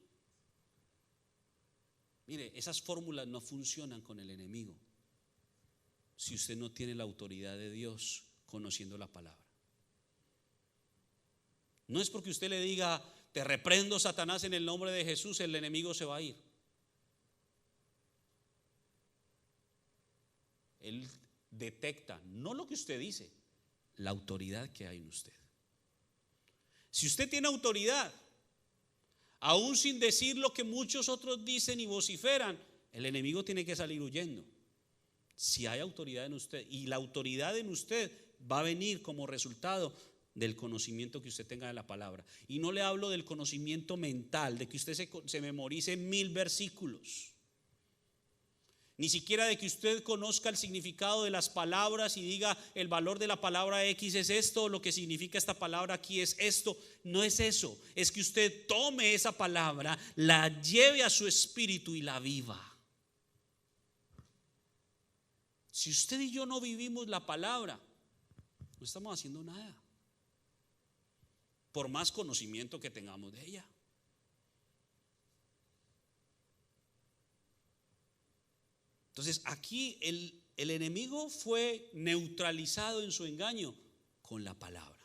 Mire, esas fórmulas no funcionan con el enemigo si usted no tiene la autoridad de Dios conociendo la palabra. No es porque usted le diga: te reprendo, Satanás, en el nombre de Jesús, el enemigo se va a ir. Él detecta no lo que usted dice, la autoridad que hay en usted. Si usted tiene autoridad, aún sin decir lo que muchos otros dicen y vociferan, el enemigo tiene que salir huyendo. Si hay autoridad en usted, y la autoridad en usted va a venir como resultado del conocimiento que usted tenga de la palabra. Y no le hablo del conocimiento mental, de que usted se memorice 1000 versículos, ni siquiera de que usted conozca el significado de las palabras y diga: el valor de la palabra X es esto, lo que significa esta palabra aquí es esto. No es eso, es que usted tome esa palabra, la lleve a su espíritu y la viva. Si usted y yo no vivimos la palabra, no estamos haciendo nada, por más conocimiento que tengamos de ella. Entonces aquí el enemigo fue neutralizado en su engaño con la palabra.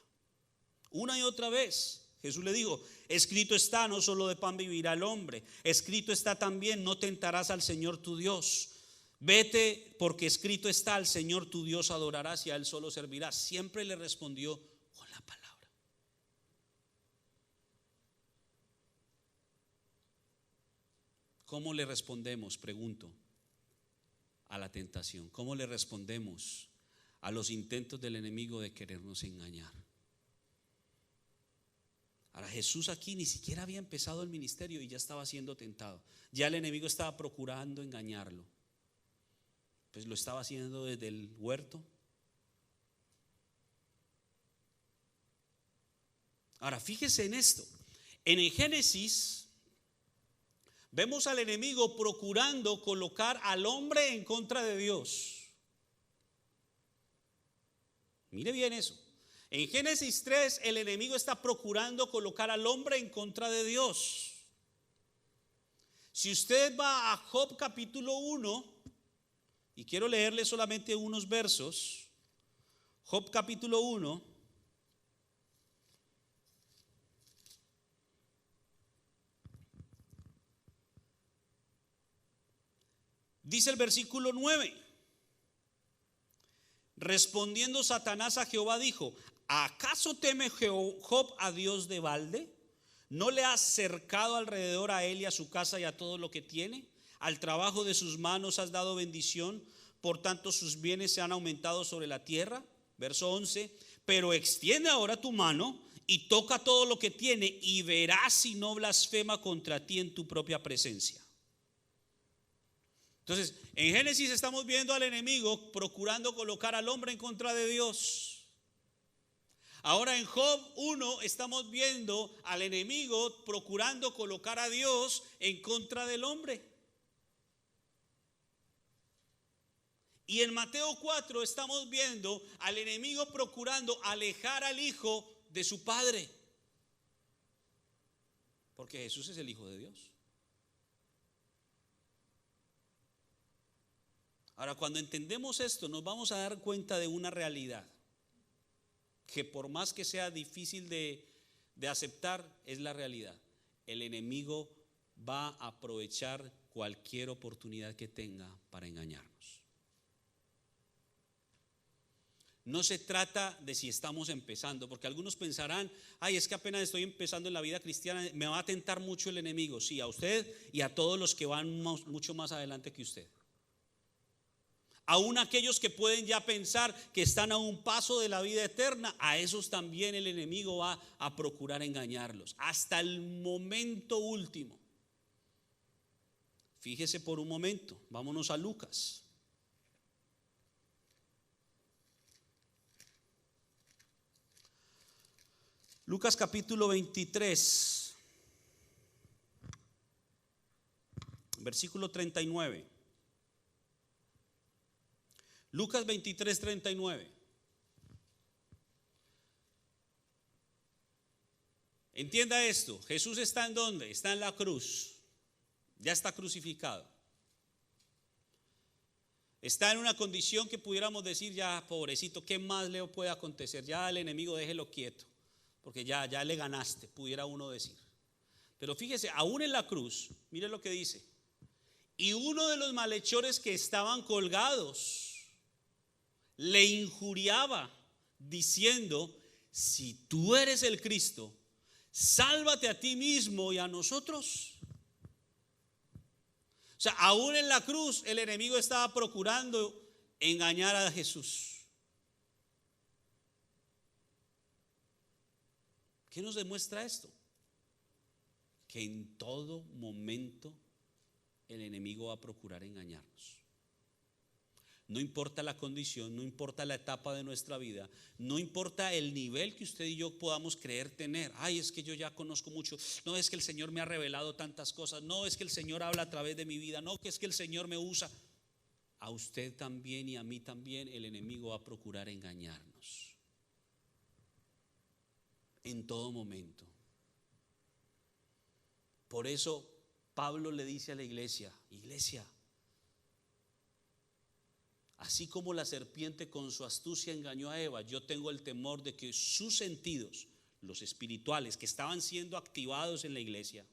Una y otra vez Jesús le dijo: escrito está, no solo de pan vivirá el hombre. Escrito está también: no tentarás al Señor tu Dios. Vete, porque escrito está: al Señor tu Dios adorarás y a Él solo servirás. Siempre le respondió con la palabra. ¿Cómo le respondemos? Pregunto. A la tentación. ¿Cómo le respondemos a los intentos del enemigo de querernos engañar? Ahora, Jesús aquí ni siquiera había empezado el ministerio y ya estaba siendo tentado. Ya el enemigo estaba procurando engañarlo. Pues lo estaba haciendo desde el huerto. Ahora, fíjese en esto. En el Génesis vemos al enemigo procurando colocar al hombre en contra de Dios. Mire bien eso. En Génesis 3 el enemigo está procurando colocar al hombre en contra de Dios. Si usted va a Job capítulo 1, y quiero leerle solamente unos versos. Job capítulo 1. Dice el versículo 9: respondiendo Satanás a Jehová dijo: ¿acaso teme Job a Dios de balde? ¿No le has cercado alrededor a él y a su casa y a todo lo que tiene? Al trabajo de sus manos has dado bendición, por tanto sus bienes se han aumentado sobre la tierra. Verso 11: pero extiende ahora tu mano y toca todo lo que tiene, y verás si no blasfema contra ti en tu propia presencia. Entonces, en Génesis estamos viendo al enemigo procurando colocar al hombre en contra de Dios. Ahora en Job 1 estamos viendo al enemigo procurando colocar a Dios en contra del hombre. Y en Mateo 4 estamos viendo al enemigo procurando alejar al hijo de su padre. Porque Jesús es el Hijo de Dios. Ahora, cuando entendemos esto, nos vamos a dar cuenta de una realidad que, por más que sea difícil de aceptar, es la realidad. El enemigo va a aprovechar cualquier oportunidad que tenga para engañarnos. No se trata de si estamos empezando, porque algunos pensarán: ay, es que apenas estoy empezando en la vida cristiana, me va a tentar mucho el enemigo. Sí, a usted y a todos los que van mucho más adelante que usted. Aún aquellos que pueden ya pensar que están a un paso de la vida eterna, a esos también el enemigo va a procurar engañarlos hasta el momento último. Fíjese por un momento, vámonos a Lucas. Lucas capítulo 23, versículo 39. Lucas 23, 39. Entienda esto, Jesús está ¿en dónde? Está en la cruz, ya está crucificado. Está en una condición que pudiéramos decir, ya pobrecito, ¿qué más le puede acontecer? Ya el enemigo déjelo quieto, porque ya le ganaste, pudiera uno decir. Pero fíjese, aún en la cruz, mire lo que dice. Y uno de los malhechores que estaban colgados le injuriaba diciendo: si tú eres el Cristo, sálvate a ti mismo y a nosotros. O sea, aún en la cruz el enemigo estaba procurando engañar a Jesús. ¿Qué nos demuestra esto? Que en todo momento el enemigo va a procurar engañarnos. No importa la condición, no importa la etapa de nuestra vida, no importa el nivel que usted y yo podamos creer tener. Ay, es que yo ya conozco mucho. No, es que el Señor me ha revelado tantas cosas. No, es que el Señor habla a través de mi vida. No, que es que el Señor me usa. A usted también y a mí también el enemigo va a procurar engañarnos. En todo momento. Por eso Pablo le dice a la iglesia: iglesia, así como la serpiente con su astucia engañó a Eva, yo tengo el temor de que sus sentidos, los espirituales que estaban siendo activados en la iglesia,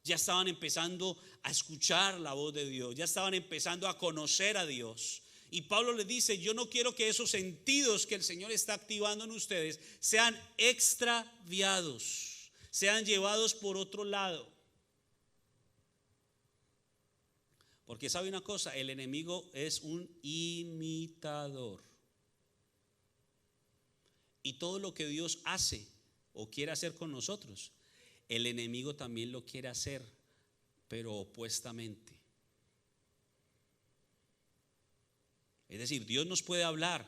ya estaban empezando a escuchar la voz de Dios, ya estaban empezando a conocer a Dios. Y Pablo les dice: yo no quiero que esos sentidos que el Señor está activando en ustedes sean extraviados, sean llevados por otro lado. Porque sabe una cosa, el enemigo es un imitador. Y todo lo que Dios hace o quiere hacer con nosotros, el enemigo también lo quiere hacer, pero opuestamente. Es decir, Dios nos puede hablar,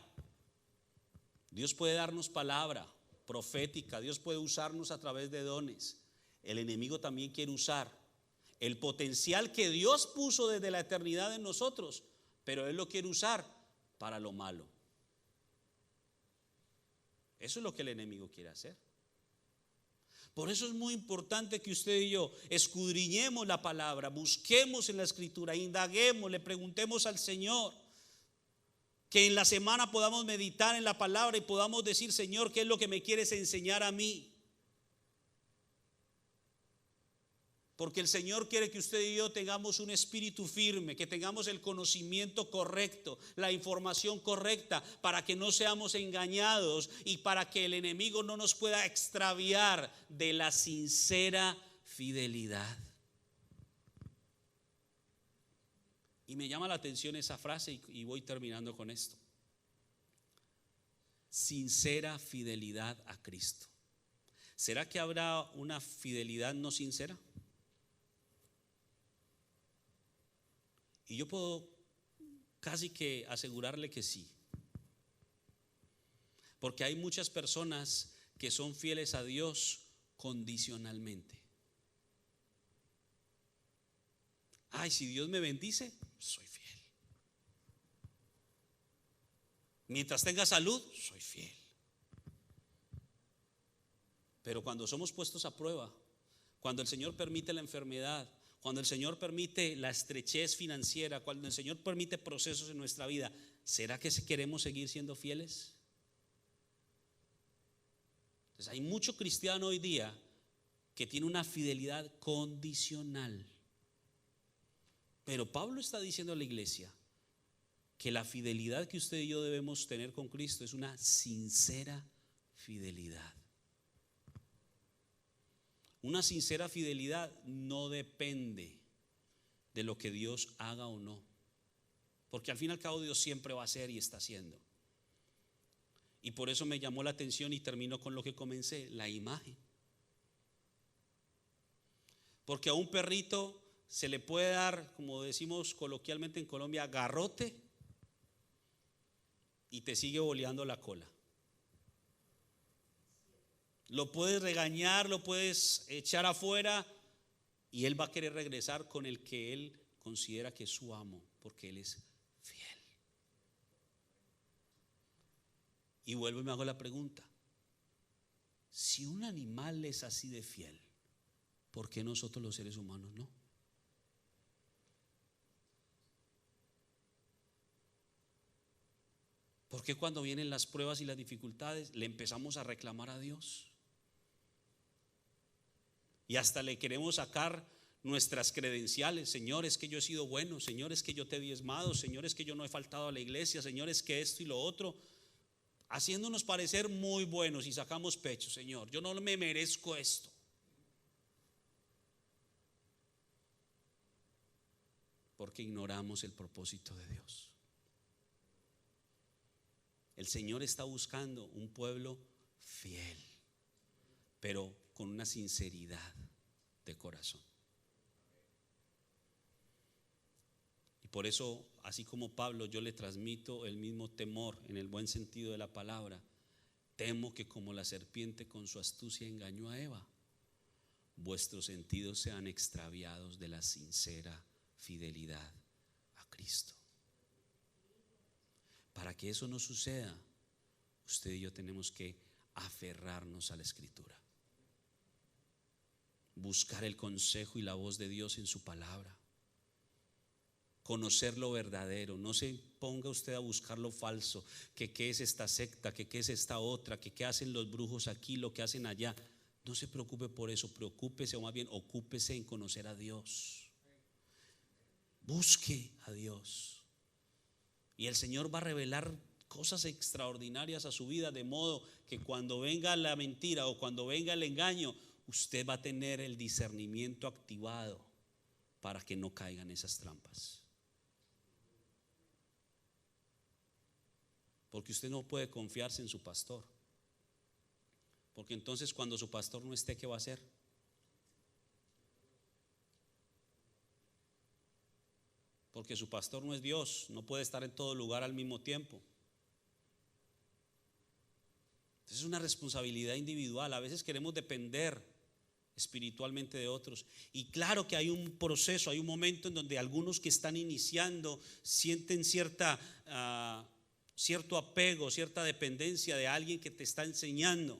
Dios puede darnos palabra profética, Dios puede usarnos a través de dones. El enemigo también quiere usar el potencial que Dios puso desde la eternidad en nosotros, pero Él lo quiere usar para lo malo. Eso es lo que el enemigo quiere hacer. Por eso es muy importante que usted y yo escudriñemos la palabra, busquemos en la Escritura, indaguemos, le preguntemos al Señor. Que en la semana podamos meditar en la palabra y podamos decir: Señor, ¿qué es lo que me quieres enseñar a mí? Porque el Señor quiere que usted y yo tengamos un espíritu firme, que tengamos el conocimiento correcto, la información correcta, para que no seamos engañados y para que el enemigo no nos pueda extraviar de la sincera fidelidad. Y me llama la atención esa frase y voy terminando con esto. Sincera fidelidad a Cristo. ¿Será que habrá una fidelidad no sincera? Y yo puedo casi que asegurarle que sí. Porque hay muchas personas que son fieles a Dios condicionalmente. Ay, si Dios me bendice, soy fiel. Mientras tenga salud, soy fiel. Pero cuando somos puestos a prueba, cuando el Señor permite la enfermedad, cuando el Señor permite la estrechez financiera, cuando el Señor permite procesos en nuestra vida, ¿será que queremos seguir siendo fieles? Entonces, hay mucho cristiano hoy día que tiene una fidelidad condicional. Pero Pablo está diciendo a la iglesia que la fidelidad que usted y yo debemos tener con Cristo es una sincera fidelidad. Una sincera fidelidad no depende de lo que Dios haga o no, porque al fin y al cabo Dios siempre va a hacer y está haciendo. Y por eso me llamó la atención y termino con lo que comencé, la imagen. Porque a un perrito se le puede dar, como decimos coloquialmente en Colombia, garrote y te sigue boleando la cola. Lo puedes regañar, lo puedes echar afuera y él va a querer regresar con el que él considera que es su amo, porque él es fiel. Y vuelvo y me hago la pregunta: si un animal es así de fiel, ¿por qué nosotros los seres humanos no? ¿Por qué cuando vienen las pruebas y las dificultades le empezamos a reclamar a Dios? Y hasta le queremos sacar nuestras credenciales. Señor, es que yo he sido bueno. Señor, es que yo te he diezmado. Señor, es que yo no he faltado a la iglesia. Señor, es que esto y lo otro, haciéndonos parecer muy buenos, y sacamos pecho. Señor, yo no me merezco esto. Porque ignoramos el propósito de Dios. El Señor está buscando un pueblo fiel, pero con una sinceridad de corazón. Y por eso, así como Pablo, yo le transmito el mismo temor en el buen sentido de la palabra. Temo que como la serpiente con su astucia engañó a Eva, vuestros sentidos sean extraviados de la sincera fidelidad a Cristo. Para que eso no suceda, usted y yo tenemos que aferrarnos a la Escritura, buscar el consejo y la voz de Dios en su palabra, conocer lo verdadero. No se ponga usted a buscar lo falso, que qué es esta secta, que qué es esta otra, que qué hacen los brujos aquí, lo que hacen allá. No se preocupe por eso, preocúpese, o más bien ocúpese en conocer a Dios. Busque a Dios. Y el Señor va a revelar cosas extraordinarias a su vida, de modo que cuando venga la mentira o cuando venga el engaño, usted va a tener el discernimiento activado para que no caigan esas trampas. Porque usted no puede confiarse en su pastor, porque entonces cuando su pastor no esté, ¿qué va a hacer? Porque su pastor no es Dios, no puede estar en todo lugar al mismo tiempo. Entonces es una responsabilidad individual. A veces queremos depender espiritualmente de otros. Y claro que hay un proceso, hay un momento en donde algunos que están iniciando sienten cierto apego, cierta dependencia de alguien que te está enseñando.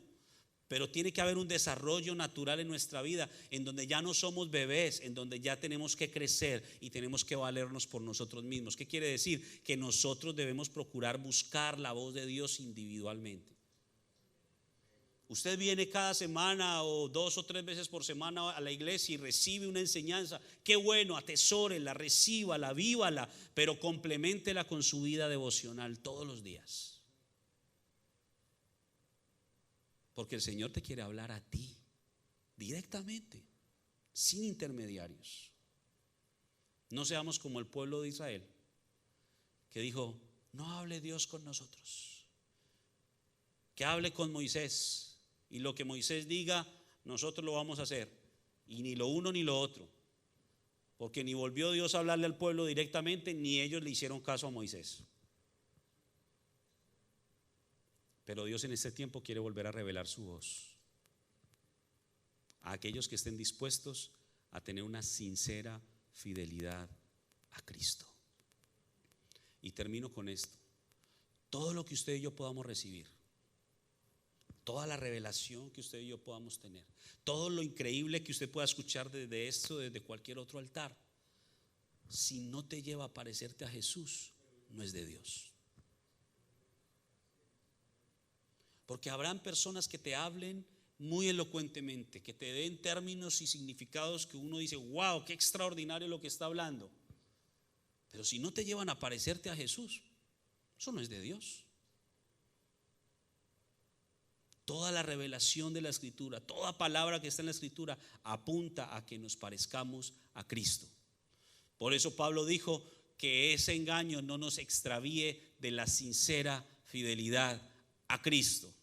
Pero tiene que haber un desarrollo natural en nuestra vida, en donde ya no somos bebés, en donde ya tenemos que crecer y tenemos que valernos por nosotros mismos. ¿Qué quiere decir? Que nosotros debemos procurar buscar la voz de Dios individualmente. Usted viene cada semana o 2 o 3 veces por semana a la iglesia y recibe una enseñanza. Qué bueno, atesórela, recíbala, vívala, pero compleméntela con su vida devocional todos los días. Porque el Señor te quiere hablar a ti directamente, sin intermediarios. No seamos como el pueblo de Israel, que dijo: no hable Dios con nosotros, que hable con Moisés, y lo que Moisés diga nosotros lo vamos a hacer, y ni lo uno ni lo otro, porque ni volvió Dios a hablarle al pueblo directamente, ni ellos le hicieron caso a Moisés. Pero Dios en este tiempo quiere volver a revelar su voz a aquellos que estén dispuestos a tener una sincera fidelidad a Cristo. Y termino con esto: todo lo que usted y yo podamos recibir, toda la revelación que usted y yo podamos tener, todo lo increíble que usted pueda escuchar desde esto, desde cualquier otro altar, si no te lleva a parecerte a Jesús, no es de Dios. Porque habrán personas que te hablen muy elocuentemente, que te den términos y significados que uno dice: wow, qué extraordinario lo que está hablando. Pero si no te llevan a parecerte a Jesús, eso no es de Dios. Toda la revelación de la Escritura, toda palabra que está en la Escritura apunta a que nos parezcamos a Cristo. Por eso Pablo dijo que ese engaño no nos extravíe de la sincera fidelidad a Cristo.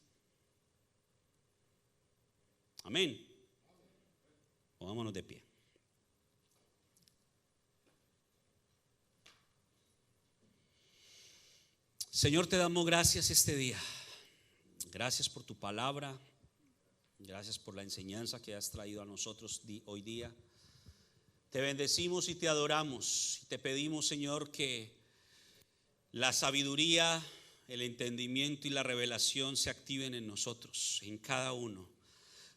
Amén. Pongámonos de pie. Señor, te damos gracias este día. Gracias por tu palabra. Gracias por la enseñanza que has traído a nosotros hoy día. Te bendecimos y te adoramos. Te pedimos, Señor, que la sabiduría, el entendimiento y la revelación se activen en nosotros, en cada uno.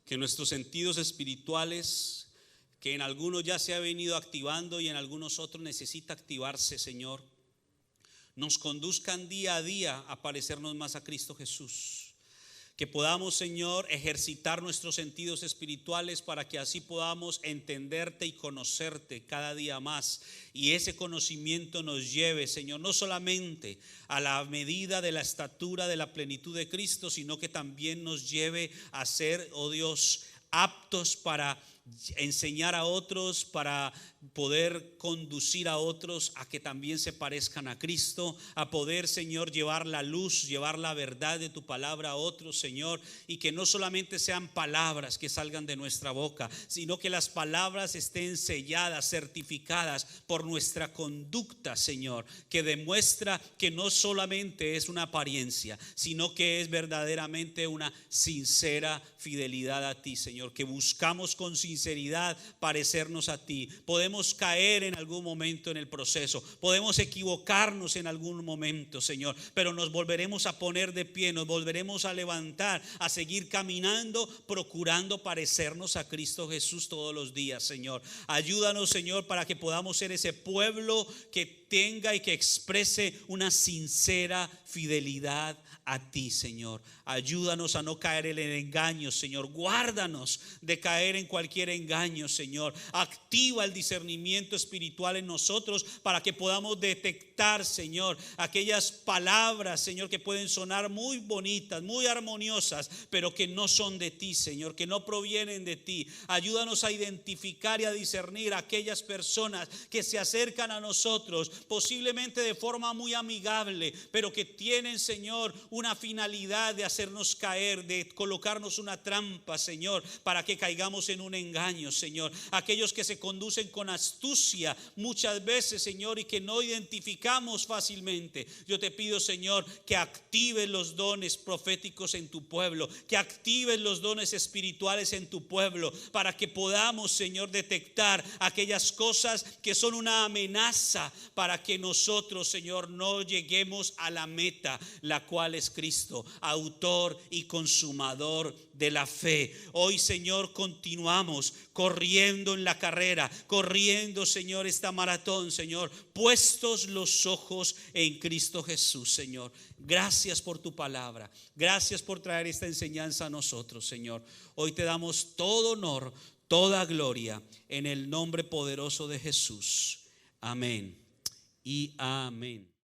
Que nuestros sentidos espirituales, que en algunos ya se ha venido activando y en algunos otros necesita activarse, Señor, nos conduzcan día a día a parecernos más a Cristo Jesús. Que podamos, Señor, ejercitar nuestros sentidos espirituales para que así podamos entenderte y conocerte cada día más. Y ese conocimiento nos lleve, Señor, no solamente a la medida de la estatura de la plenitud de Cristo, sino que también nos lleve a ser, oh Dios, aptos para enseñar a otros, para poder conducir a otros a que también se parezcan a Cristo, a poder, Señor, llevar la luz, llevar la verdad de tu palabra a otros, Señor, y que no solamente sean palabras que salgan de nuestra boca, sino que las palabras estén selladas, certificadas por nuestra conducta, Señor, que demuestra que no solamente es una apariencia, sino que es verdaderamente una sincera fidelidad a ti, Señor, que buscamos con sinceridad parecernos a ti. Podemos caer en algún momento en el proceso, podemos equivocarnos en algún momento, Señor, pero nos volveremos a poner de pie, nos volveremos a levantar, a seguir caminando, procurando parecernos a Cristo Jesús todos los días, Señor. Ayúdanos, Señor, para que podamos ser ese pueblo que tenga y que exprese una sincera fidelidad a ti, Señor. Ayúdanos a no caer en el engaño, Señor. Guárdanos de caer en cualquier engaño, Señor. Activa el discernimiento espiritual en nosotros para que podamos detectar, Señor, aquellas palabras, Señor, que pueden sonar muy bonitas, muy armoniosas, pero que no son de ti, Señor, que no provienen de ti. Ayúdanos a identificar y a discernir a aquellas personas que se acercan a nosotros, posiblemente de forma muy amigable, pero que tienen, Señor, una finalidad de hacernos caer, de colocarnos una trampa, Señor, para que caigamos en un engaño, Señor. Aquellos que se conducen con astucia muchas veces, Señor, y que no identificamos fácilmente. Yo te pido, Señor, que actives los dones proféticos en tu pueblo, que actives los dones espirituales en tu pueblo, para que podamos, Señor, detectar aquellas cosas que son una amenaza para que nosotros, Señor, no lleguemos a la meta, la cual es Cristo, autor y consumador de la fe. Hoy, Señor, continuamos corriendo en la carrera, corriendo, Señor, esta maratón, Señor, puestos los ojos en Cristo Jesús, Señor. Gracias por tu palabra, gracias por traer esta enseñanza a nosotros, Señor. Hoy te damos todo honor, toda gloria, en el nombre poderoso de Jesús. Amén y amén.